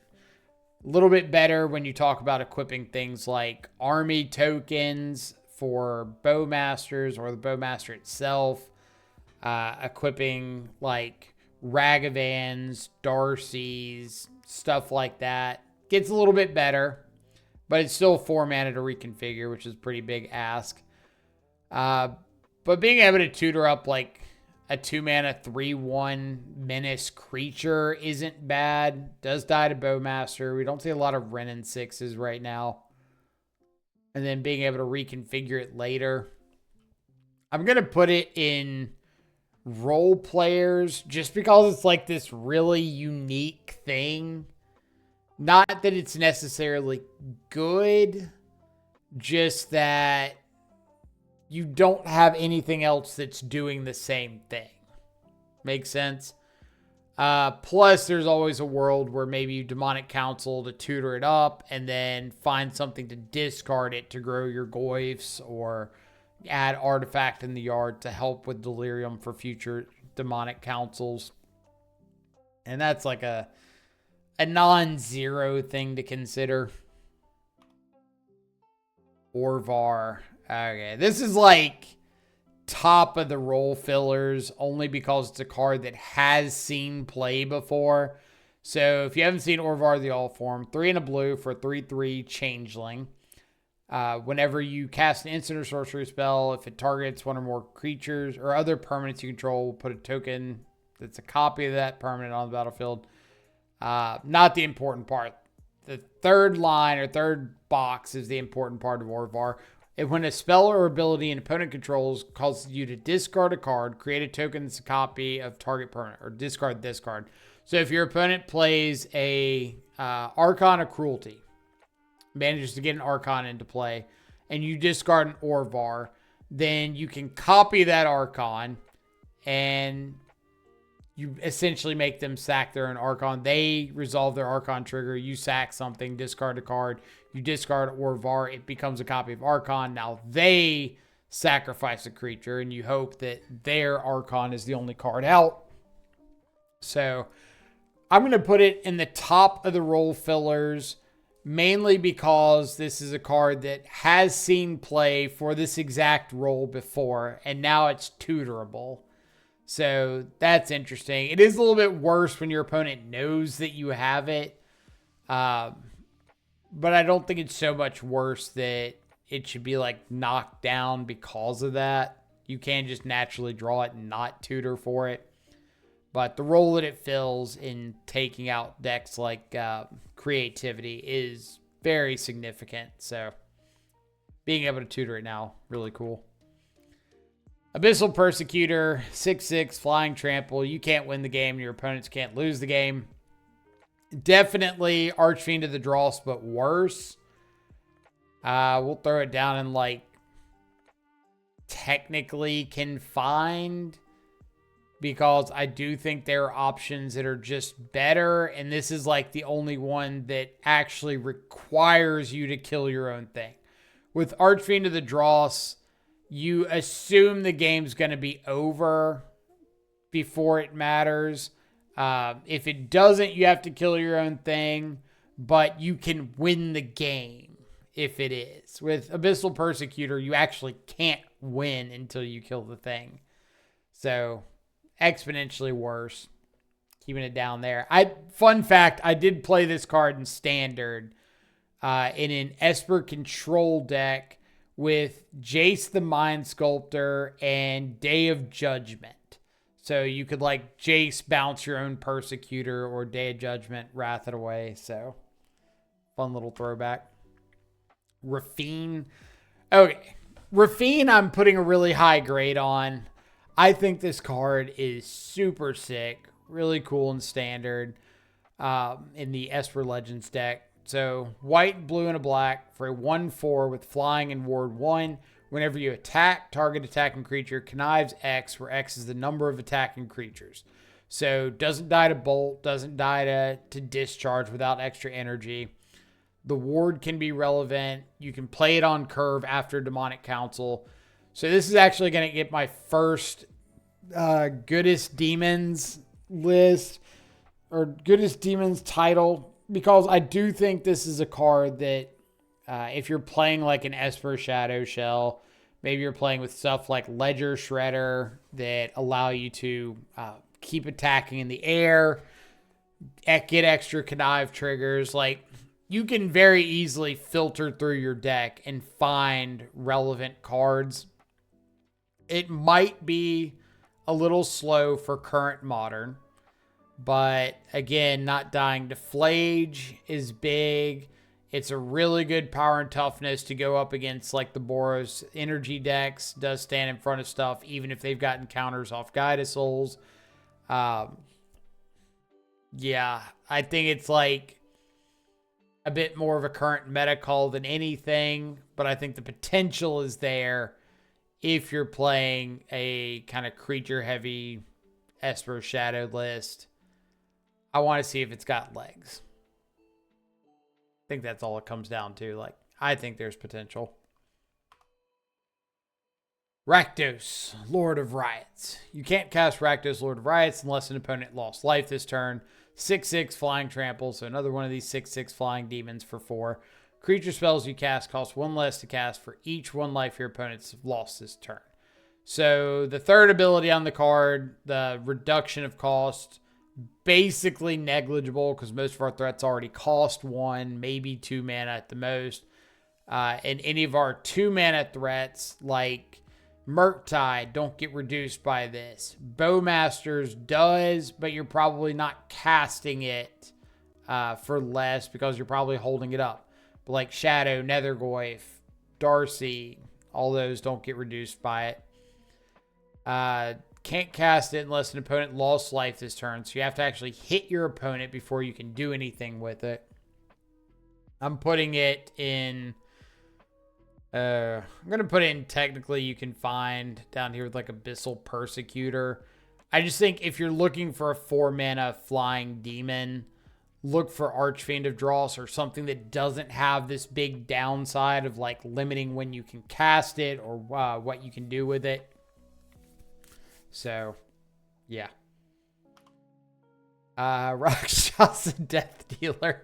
A little bit better when you talk about equipping things like army tokens for Bowmasters or the Bowmaster itself. Equipping like Ragavans, Darcys, stuff like that. Gets a little bit better, but it's still 4 mana to reconfigure, which is a pretty big ask. But being able to tutor up like a 2 mana 3/1 menace creature isn't bad. Does die to Bowmaster. We don't see a lot of Wrenn and 6s right now. And then being able to reconfigure it later. I'm going to put it in role players just because it's like this really unique thing. Not that it's necessarily good, just that you don't have anything else that's doing the same thing. Makes sense? Plus, there's always a world where maybe you Demonic Counsel to tutor it up and then find something to discard it to grow your Goyfs, or add Artifact in the yard to help with Delirium for future Demonic Counsels. And that's like a non-zero thing to consider. Orvar. Okay, this is like top of the role fillers only because it's a card that has seen play before. So if you haven't seen Orvar the All Form, 3 and a blue for a 3/3 changeling. Whenever you cast an instant or sorcery spell, if it targets one or more creatures or other permanents you control, we'll put a token that's a copy of that permanent on the battlefield. Not the important part. The third line or third box is the important part of Orvar. When a spell or ability an opponent controls causes you to discard a card, create a token that's a copy of target permanent, or discard this card. So if your opponent plays a Archon of Cruelty, manages to get an Archon into play, and you discard an Orvar, then you can copy that Archon, and you essentially make them sack their own Archon. They resolve their Archon trigger. You sack something, discard a card. You discard Orvar. It becomes a copy of Archon. Now they sacrifice a creature, and you hope that their Archon is the only card out. So I'm going to put it in the top of the role fillers, mainly because this is a card that has seen play for this exact role before, and now it's tutorable. So that's interesting. It is a little bit worse when your opponent knows that you have it. But I don't think it's so much worse that it should be like knocked down because of that. You can just naturally draw it and not tutor for it. But the role that it fills in taking out decks like Creativity is very significant. So being able to tutor it now, really cool. Abyssal Persecutor, 6/6, Flying Trample. You can't win the game. Your opponents can't lose the game. Definitely Archfiend of the Dross, but worse. We'll throw it down in like technically Confined, because I do think there are options that are just better, and this is like the only one that actually requires you to kill your own thing. With Archfiend of the Dross, you assume the game's going to be over before it matters. If it doesn't, you have to kill your own thing, but you can win the game if it is. With Abyssal Persecutor, you actually can't win until you kill the thing. So exponentially worse. Keeping it down there. Fun fact, I did play this card in Standard in an Esper control deck with Jace the Mind Sculptor and Day of Judgment. So you could like Jace bounce your own Persecutor, or Day of Judgment wrath it away. So fun little throwback. Rafine. Okay. Rafine I'm putting a really high grade on. I think this card is super sick. Really cool in Standard in the Esper Legends deck. So white, blue, and a black for a 1/4 with flying and ward 1. Whenever you attack, target attacking creature connives X, where X is the number of attacking creatures. So doesn't die to bolt, doesn't die to discharge without extra energy. The ward can be relevant. You can play it on curve after Demonic Counsel. So this is actually going to get my first Goodest Demons list, or Goodest Demons title, because I do think this is a card that if you're playing like an Esper Shadow Shell, maybe you're playing with stuff like Ledger Shredder that allow you to keep attacking in the air, get extra connive triggers. Like, you can very easily filter through your deck and find relevant cards. It might be a little slow for current Modern, but again, not dying to Flage is big. It's a really good power and toughness to go up against like the Boros energy decks. Does stand in front of stuff, even if they've gotten counters off Guided Souls. Yeah, I think it's like a bit more of a current meta call than anything, but I think the potential is there if you're playing a kind of creature-heavy Esper Shadow list. I want to see if it's got legs. I think that's all it comes down to. Like, I think there's potential. Rakdos, Lord of Riots. You can't cast Rakdos, Lord of Riots, unless an opponent lost life this turn. 6/6 flying trample, so another one of these 6/6 flying demons for 4. Creature spells you cast cost 1 less to cast for each 1 life your opponent's lost this turn. So the third ability on the card, the reduction of cost, basically negligible because most of our threats already cost 1, maybe 2 mana at the most. And any of our 2 mana threats like Murktide don't get reduced by this. Bowmasters does, but you're probably not casting it for less because you're probably holding it up. But like Shadow, Nethergoyf, Darcy, all those don't get reduced by it. Can't cast it unless an opponent lost life this turn. So you have to actually hit your opponent before you can do anything with it. I'm putting it in... I'm going to put it in technically you can find down here with like Abyssal Persecutor. I just think if you're looking for a 4 mana flying demon, look for Archfiend of Dross or something that doesn't have this big downside of like limiting when you can cast it or what you can do with it. So, yeah. Rakshasa Death Dealer.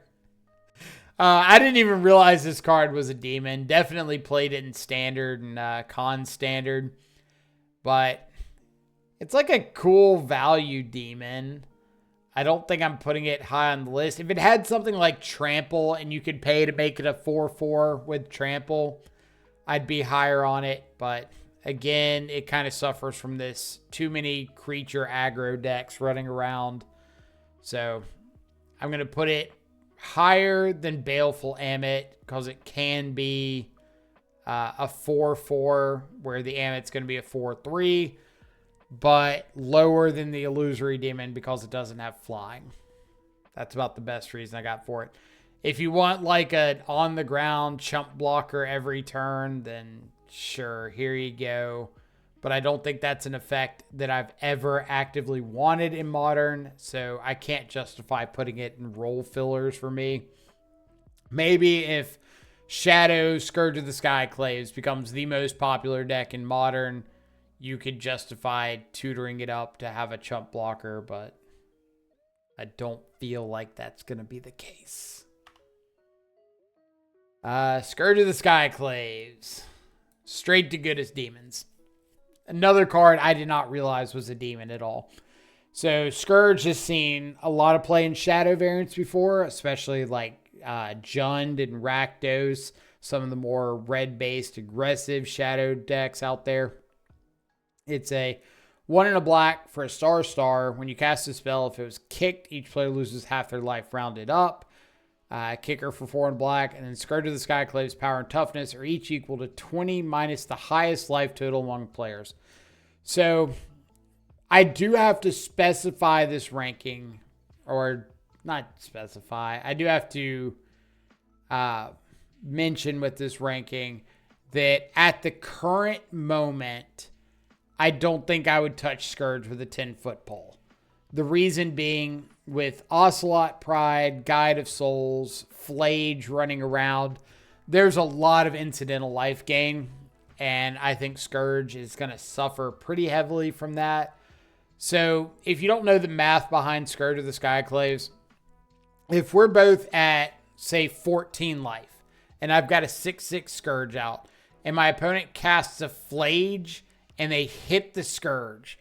I didn't even realize this card was a demon. Definitely played it in Standard and Con Standard. But it's like a cool value demon. I don't think I'm putting it high on the list. If it had something like Trample and you could pay to make it a 4/4 with Trample, I'd be higher on it. But again, it kind of suffers from this too many creature aggro decks running around. So I'm going to put it higher than Baleful Amit because it can be a 4/4 where the Amit's going to be a 4/3, but lower than the Illusory Demon because it doesn't have flying. That's about the best reason I got for it. If you want like an on the ground chump blocker every turn, then sure, here you go. But I don't think that's an effect that I've ever actively wanted in Modern, so I can't justify putting it in role fillers for me. Maybe if Shadow Scourge of the Skyclaves becomes the most popular deck in Modern, you could justify tutoring it up to have a chump blocker, but I don't feel like that's going to be the case. Scourge of the Skyclaves. Straight to Goodest Demons. Another card I did not realize was a demon at all. So Scourge has seen a lot of play in Shadow variants before, especially like Jund and Rakdos, some of the more red-based aggressive Shadow decks out there. It's a 1 and a black for a star. When you cast a spell, if it was kicked, each player loses half their life rounded up. Kicker for 4 and black, and then Scourge of the Skyclaves power and toughness are each equal to 20 minus the highest life total among players. So I do have to specify this ranking, or not specify. I do have to mention with this ranking that at the current moment, I don't think I would touch Scourge with a 10-foot pole. The reason being, with Ocelot Pride, Guide of Souls, Flage running around, there's a lot of incidental life gain, and I think Scourge is going to suffer pretty heavily from that. So if you don't know the math behind Scourge of the Skyclaves, if we're both at, say, 14 life, and I've got a 6/6 Scourge out, and my opponent casts a Flage, and they hit the Scourge,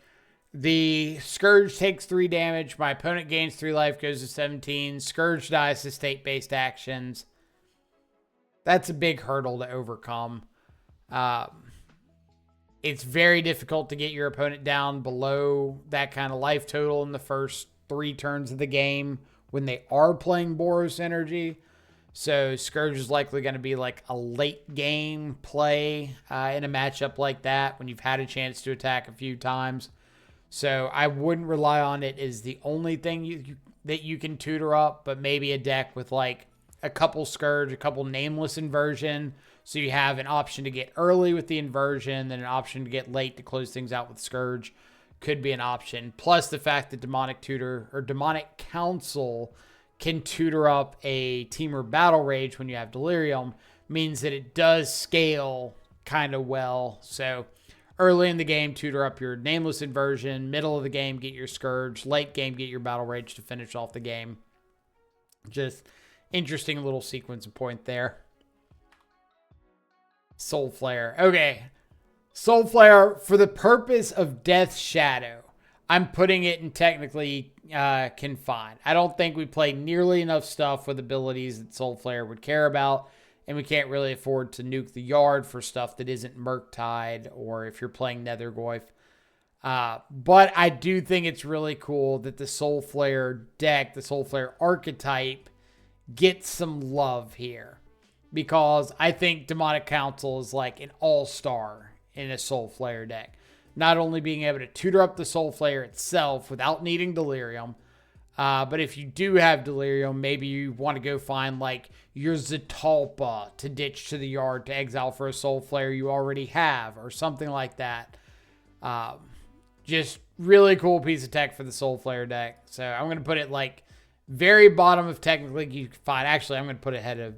the Scourge takes 3 damage, my opponent gains 3 life, goes to 17, Scourge dies to state-based actions. That's a big hurdle to overcome. It's very difficult to get your opponent down below that kind of life total in the first 3 turns of the game when they are playing Boros energy. So Scourge is likely going to be like a late game play in a matchup like that when you've had a chance to attack a few times. So I wouldn't rely on it as the only thing that you can tutor up, but maybe a deck with like a couple Scourge, a couple Nameless Inversion. So you have an option to get early with the Inversion, then an option to get late to close things out with Scourge could be an option. Plus the fact that Demonic Tutor or Demonic Counsel can tutor up a Temur Battle Rage when you have Delirium means that it does scale kind of well. So early in the game, tutor up your Nameless Inversion. Middle of the game, get your Scourge. Late game, get your Battle Rage to finish off the game. Just interesting little sequence and point there. Soul Flare. Okay. Soul Flare, for the purpose of Death's Shadow, I'm putting it in technically confined. I don't think we play nearly enough stuff with abilities that Soul Flare would care about, and we can't really afford to nuke the yard for stuff that isn't Murktide or if you're playing Nethergoyf. But I do think it's really cool that the Soul Flare deck, the Soul Flare archetype, gets some love here, because I think Demonic Counsel is like an all-star in a Soul Flare deck. Not only being able to tutor up the Soul Flare itself without needing Delirium, but if you do have Delirium, maybe you want to go find like your Zatalpa to ditch to the yard to exile for a Soul Flare you already have, or something like that. Just really cool piece of tech for the Soul Flare deck. So I'm going to put it like very bottom of technically you can find. Actually, I'm going to put it ahead of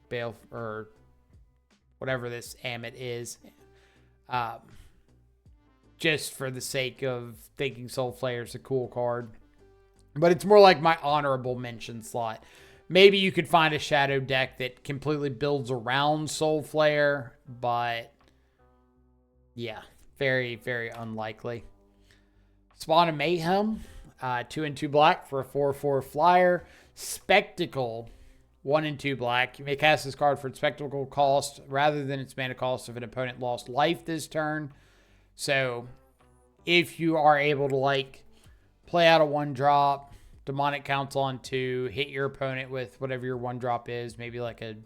Bale or whatever this Amit is. Just for the sake of thinking Soul Flare is a cool card. But it's more like my honorable mention slot. Maybe you could find a Shadow deck that completely builds around Soul Flare, but yeah, very, very unlikely. Spawn of Mayhem, 2 and 2 black for a 4/4 flyer. Spectacle, 1 and 2 black. You may cast this card for its spectacle cost rather than its mana cost if an opponent lost life this turn. So if you are able to like play out a 1-drop, Demonic Counsel on 2, hit your opponent with whatever your 1-drop is, maybe like a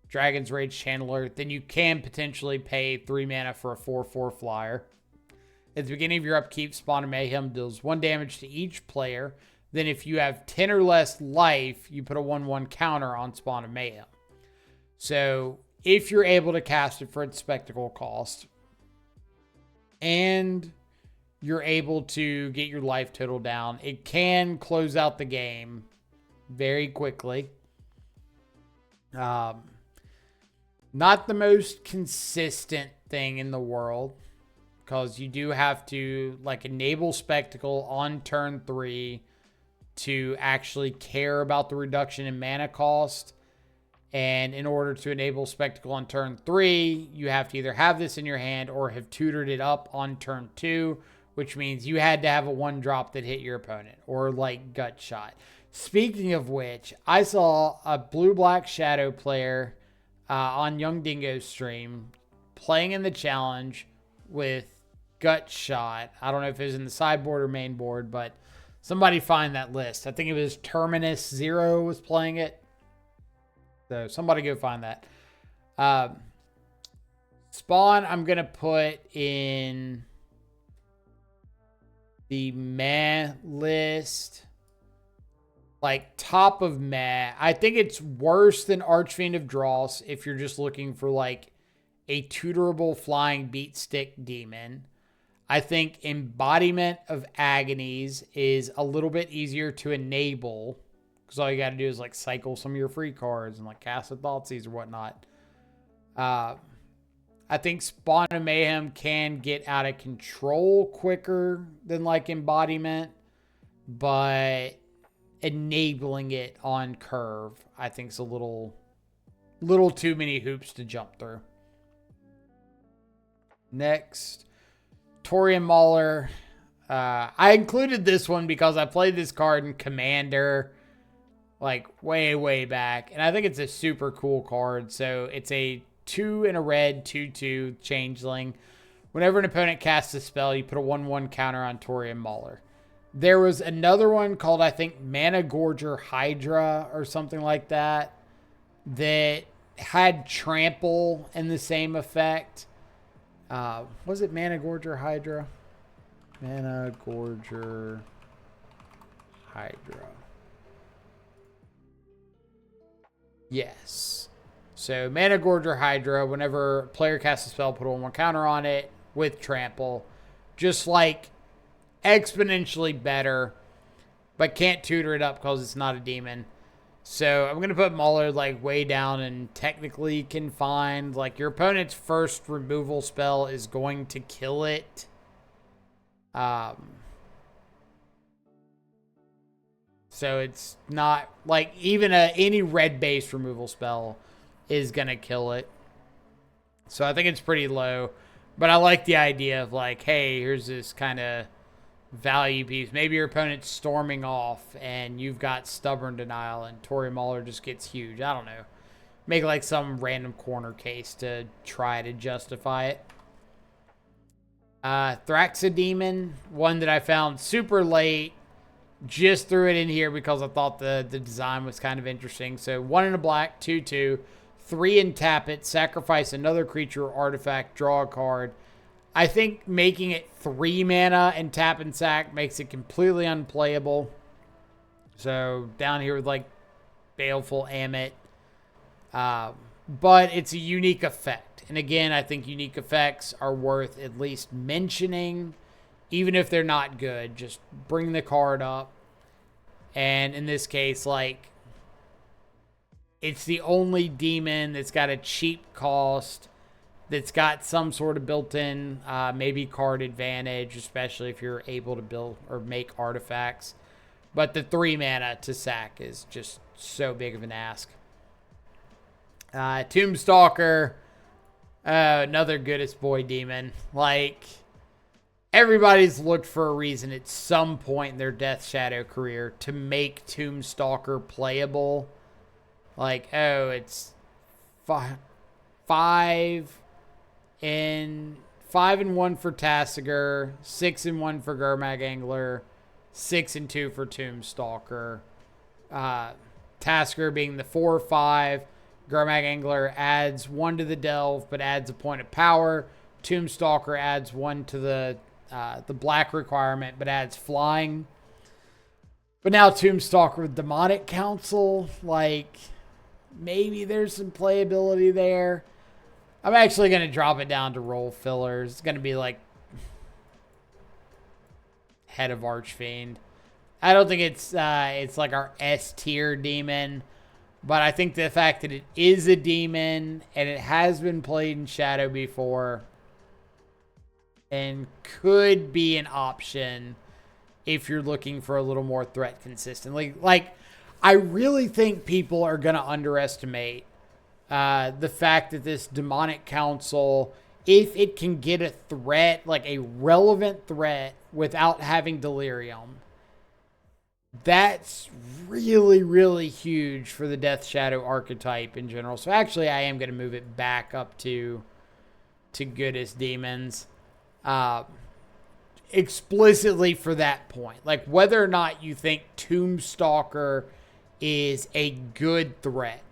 Dragon's Rage Channeler, then you can potentially pay 3 mana for a 4/4 flyer. At the beginning of your upkeep, Spawn of Mayhem deals 1 damage to each player. Then if you have 10 or less life, you put a 1/1 counter on Spawn of Mayhem. So if you're able to cast it for its spectacle cost, and you're able to get your life total down, it can close out the game very quickly. Not the most consistent thing in the world, because you do have to like enable Spectacle on turn 3 to actually care about the reduction in mana cost. And in order to enable Spectacle on turn 3, you have to either have this in your hand or have tutored it up on turn 2, which means you had to have a 1-drop that hit your opponent, or like Gut Shot. Speaking of which, I saw a blue-black Shadow player on Young Dingo's stream playing in the challenge with Gut Shot. I don't know if it was in the sideboard or main board, but somebody find that list. I think it was Terminus Zero was playing it. So somebody go find that. Spawn, I'm going to put in the meh list. Like top of meh. I think it's worse than Archfiend of Dross if you're just looking for like a tutorable flying beat stick demon. I think Embodiment of Agonies is a little bit easier to enable because all you got to do is like cycle some of your free cards and like cast a Thoughtseize or whatnot. I think Spawn of Mayhem can get out of control quicker than like Embodiment, but enabling it on curve, I think is a little too many hoops to jump through. Next, Torian Mauler. I included this one because I played this card in Commander like way back, and I think it's a super cool card. So it's a 2 and a red 2/2 changeling. Whenever an opponent casts a spell, you put a 1/1 counter on Torian Mauler. There was another one called, I think, Mana Gorger Hydra or something like that had trample and the same effect. Was it Mana Gorger Hydra? Mana Gorger Hydra. Yes. So Mana Gorger Hydra, whenever a player casts a spell, put a 1/1 counter on it with trample. Just like exponentially better, but can't tutor it up because it's not a demon. So I'm going to put Mauler like way down and technically confined. Like your opponent's first removal spell is going to kill it. So it's not like even any red based removal spell is going to kill it. So I think it's pretty low, but I like the idea of like, hey, here's this kind of value piece. Maybe your opponent's storming off and you've got Stubborn Denial and Torian Mauler just gets huge. I don't know. Make like some random corner case to try to justify it. Thraxodemon, one that I found super late. Just threw it in here because I thought the design was kind of interesting. So 1 in a black, 2/2, 3 and tap it, sacrifice another creature or artifact, draw a card. I think making it 3 mana and tap and sack makes it completely unplayable. So down here with like Baleful Amit. But it's a unique effect. And again, I think unique effects are worth at least mentioning. Even if they're not good, just bring the card up. And in this case, like, it's the only demon that's got a cheap cost, that's got some sort of built-in, maybe card advantage, especially if you're able to build or make artifacts. But the 3 mana to sack is just so big of an ask. Tombstalker, another goodest boy demon. Like, everybody's looked for a reason at some point in their Death Shadow career to make Tombstalker playable. Like, oh, it's 5 and 1 for Tasigur, 6 and 1 for Gurmag Angler, 6 and 2 for Tombstalker. Tasigur being the 4/5. Gurmag Angler adds 1 to the delve, but adds a point of power. Tombstalker adds 1 to the black requirement, but adds flying. But now Tombstalker with Demonic Counsel, like, maybe there's some playability there. I'm actually going to drop it down to roll fillers. It's going to be like Head of Archfiend. I don't think it's like our S tier demon, but I think the fact that it is a demon and it has been played in Shadow before and could be an option if you're looking for a little more threat consistently. Like I really think people are going to underestimate the fact that this Demonic Counsel, if it can get a threat, like a relevant threat without having Delirium, that's really, really huge for the Death Shadow archetype in general. So actually, I am going to move it back up to goodest demons. Explicitly for that point. Like whether or not you think Tombstalker is a good threat,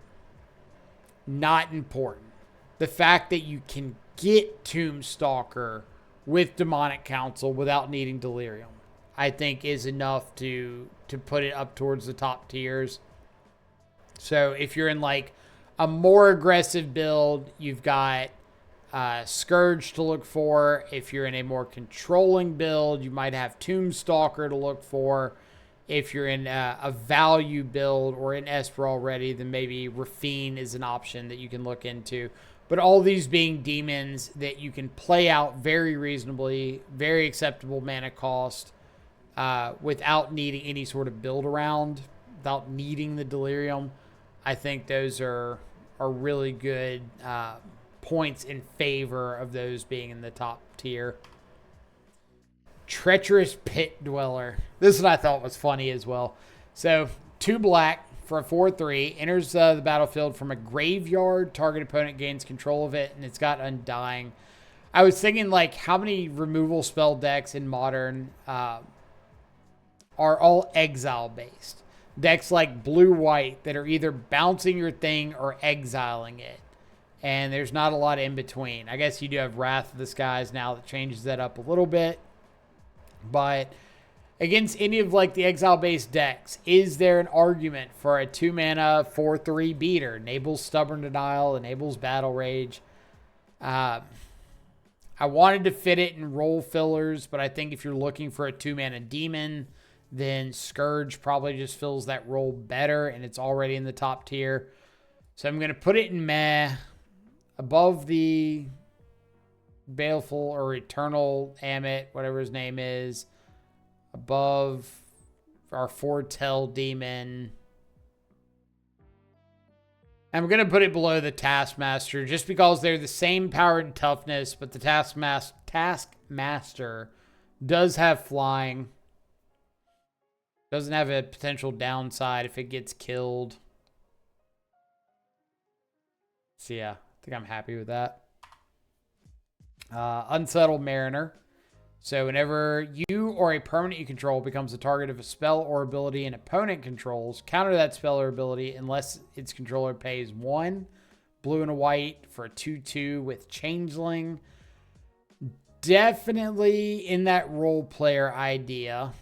not important. The fact that you can get Tombstalker with Demonic Counsel without needing Delirium, I think is enough to put it up towards the top tiers. So if you're in like a more aggressive build, you've got Scourge to look for. If you're in a more controlling build, you might have Tombstalker to look for. If you're in a value build or in Esper already, then maybe Rafine is an option that you can look into. But all these being demons that you can play out very reasonably, very acceptable mana cost, without needing any sort of build around, without needing the delirium. I think those are really good points in favor of those being in the top tier. Treacherous Pit Dweller. This one I thought was funny as well. So 2 black for a 4/3. Enters the battlefield from a graveyard. Target opponent gains control of it, and it's got Undying. I was thinking, like, how many removal spell decks in Modern are all exile-based? Decks like blue-white that are either bouncing your thing or exiling it. And there's not a lot in between. I guess you do have Wrath of the Skies now that changes that up a little bit. But against any of like the exile-based decks, is there an argument for a 2-mana 4/3 beater? Enables Stubborn Denial, enables Battle Rage. I wanted to fit it in role fillers, but I think if you're looking for a 2-mana demon, then Scourge probably just fills that role better, and it's already in the top tier. So I'm going to put it in meh, above the Baleful or Eternal Amit, whatever his name is, above our Foretell Demon. I'm going to put it below the Taskmaster just because they're the same power and toughness, but the Taskmaster does have flying. Doesn't have a potential downside if it gets killed. So yeah, I think I'm happy with that. Unsettled Mariner. So whenever you or a permanent you control becomes the target of a spell or ability an opponent controls, counter that spell or ability unless its controller pays 1 blue and a white for a 2/2 with Changeling. Definitely in that role player idea.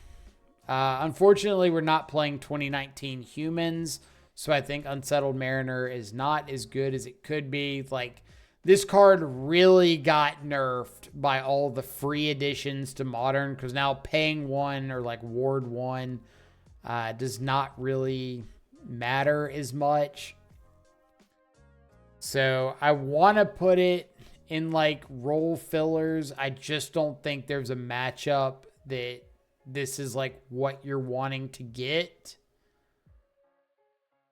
Unfortunately, we're not playing 2019 humans, so I think Unsettled Mariner is not as good as it could be. Like, this card really got nerfed by all the free additions to Modern, because now paying 1 or like Ward 1 does not really matter as much. So I want to put it in like role fillers. I just don't think there's a matchup that this is like what you're wanting to get.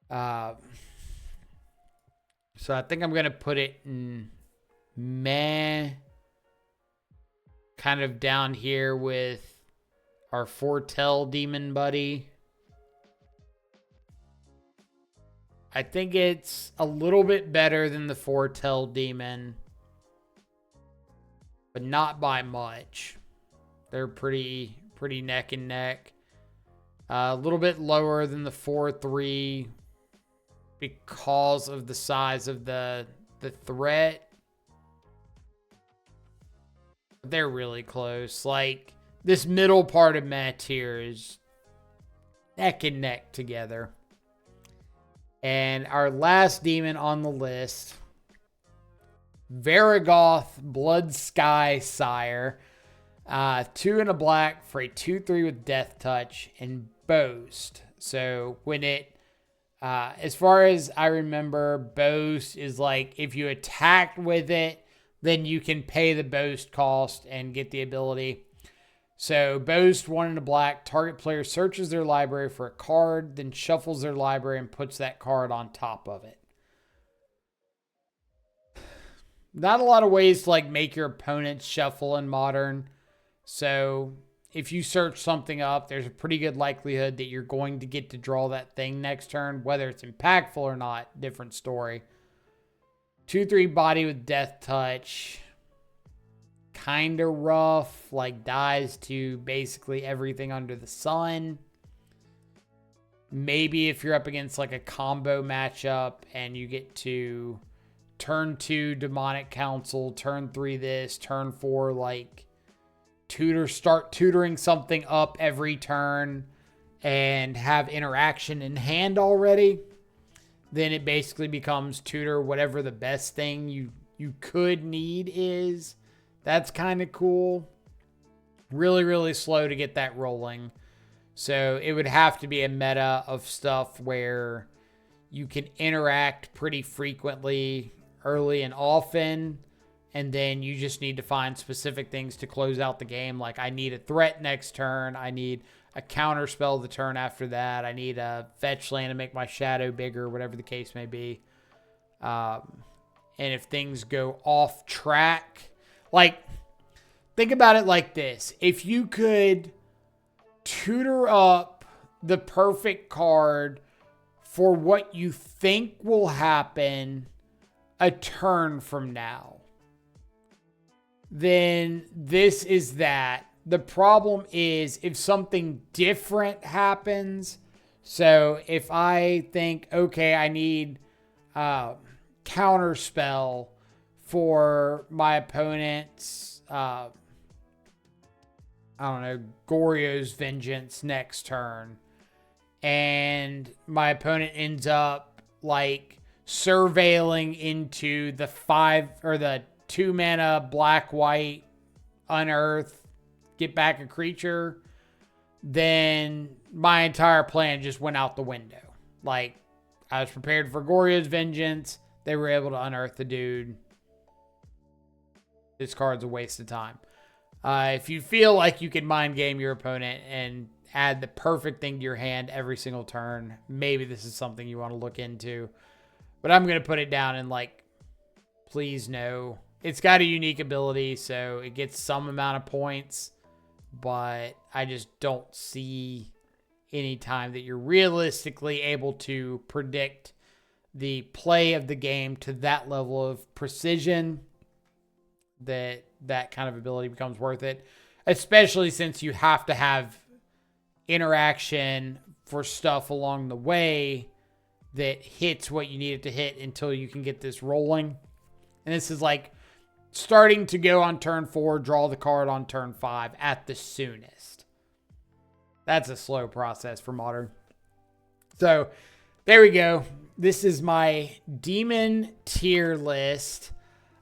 So I think I'm going to put it in meh, kind of down here with our Foretell Demon buddy. I think it's a little bit better than the Foretell Demon, but not by much. They're pretty neck and neck. A little bit lower than the 4/3 because of the size of the threat. They're really close. Like, this middle part of meh tier is neck and neck together. And our last demon on the list, Varigoth Blood Sky Sire. 2 and a black for a 2/3 with Death Touch and Boast. So when it, as far as I remember, Boast is like if you attack with it, then you can pay the Boast cost and get the ability. So Boast 1 and a black, target player searches their library for a card, then shuffles their library and puts that card on top of it. Not a lot of ways to like make your opponent shuffle in Modern. So if you search something up, there's a pretty good likelihood that you're going to get to draw that thing next turn. Whether it's impactful or not, different story. 2/3 body with Death Touch. Kind of rough. Like, dies to basically everything under the sun. Maybe if you're up against like a combo matchup and you get to turn 2 Demonic Counsel, turn 3 this, turn 4 like start tutoring something up every turn and have interaction in hand already, then it basically becomes tutor whatever the best thing you you could need is. That's kind of cool. Really, really slow to get that rolling. So it would have to be a meta of stuff where you can interact pretty frequently, early and often, and then you just need to find specific things to close out the game. Like, I need a threat next turn. I need a counter spell the turn after that. I need a fetch land to make my shadow bigger, whatever the case may be. And if things go off track, like, think about it like this. If you could tutor up the perfect card for what you think will happen a turn from now, then this is that. The problem is if something different happens. So if I think, okay, I need counter spell for my opponent's, I don't know, Goryo's Vengeance next turn, and my opponent ends up like surveilling into the 5 or the 2 mana black white unearth, get back a creature, then my entire plan just went out the window. Like, I was prepared for Goryo's Vengeance. They were able to unearth the dude. This card's a waste of time. If you feel like you can mind game your opponent and add the perfect thing to your hand every single turn, maybe this is something you want to look into. But I'm going to put it down and, like, please no. It's got a unique ability, so it gets some amount of points, but I just don't see any time that you're realistically able to predict the play of the game to that level of precision that kind of ability becomes worth it, especially since you have to have interaction for stuff along the way that hits what you need it to hit until you can get this rolling. And this is like starting to go on turn 4, draw the card on turn 5 at the soonest. That's a slow process for Modern. So there we go. This is my demon tier list.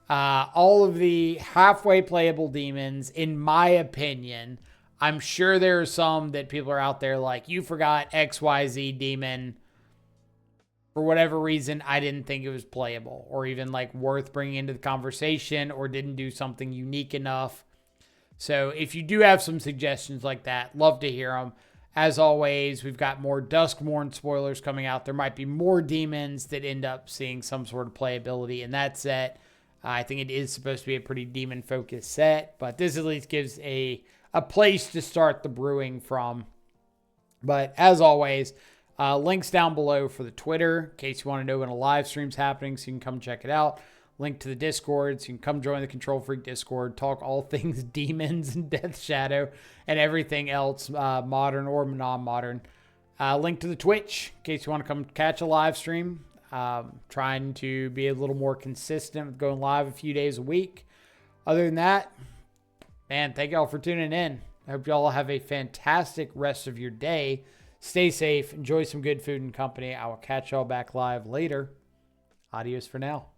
All of the halfway playable demons, in my opinion. I'm sure there are some that people are out there like, you forgot XYZ demon. For whatever reason, I didn't think it was playable or even like worth bringing into the conversation or didn't do something unique enough. So if you do have some suggestions like that, love to hear them. As always, we've got more Duskmourn spoilers coming out. There might be more demons that end up seeing some sort of playability in that set. I think it is supposed to be a pretty demon-focused set, but this at least gives a place to start the brewing from. But as always, links down below for the Twitter, in case you want to know when a live stream's happening, so you can come check it out. Link to the Discord, so you can come join the Cntrlfreak Discord, talk all things demons and Death Shadow and everything else, modern or non-modern. Link to the Twitch, in case you want to come catch a live stream. Trying to be a little more consistent with going live a few days a week. Other than that, man, thank y'all for tuning in. I hope y'all have a fantastic rest of your day. Stay safe. Enjoy some good food and company. I will catch y'all back live later. Adios for now.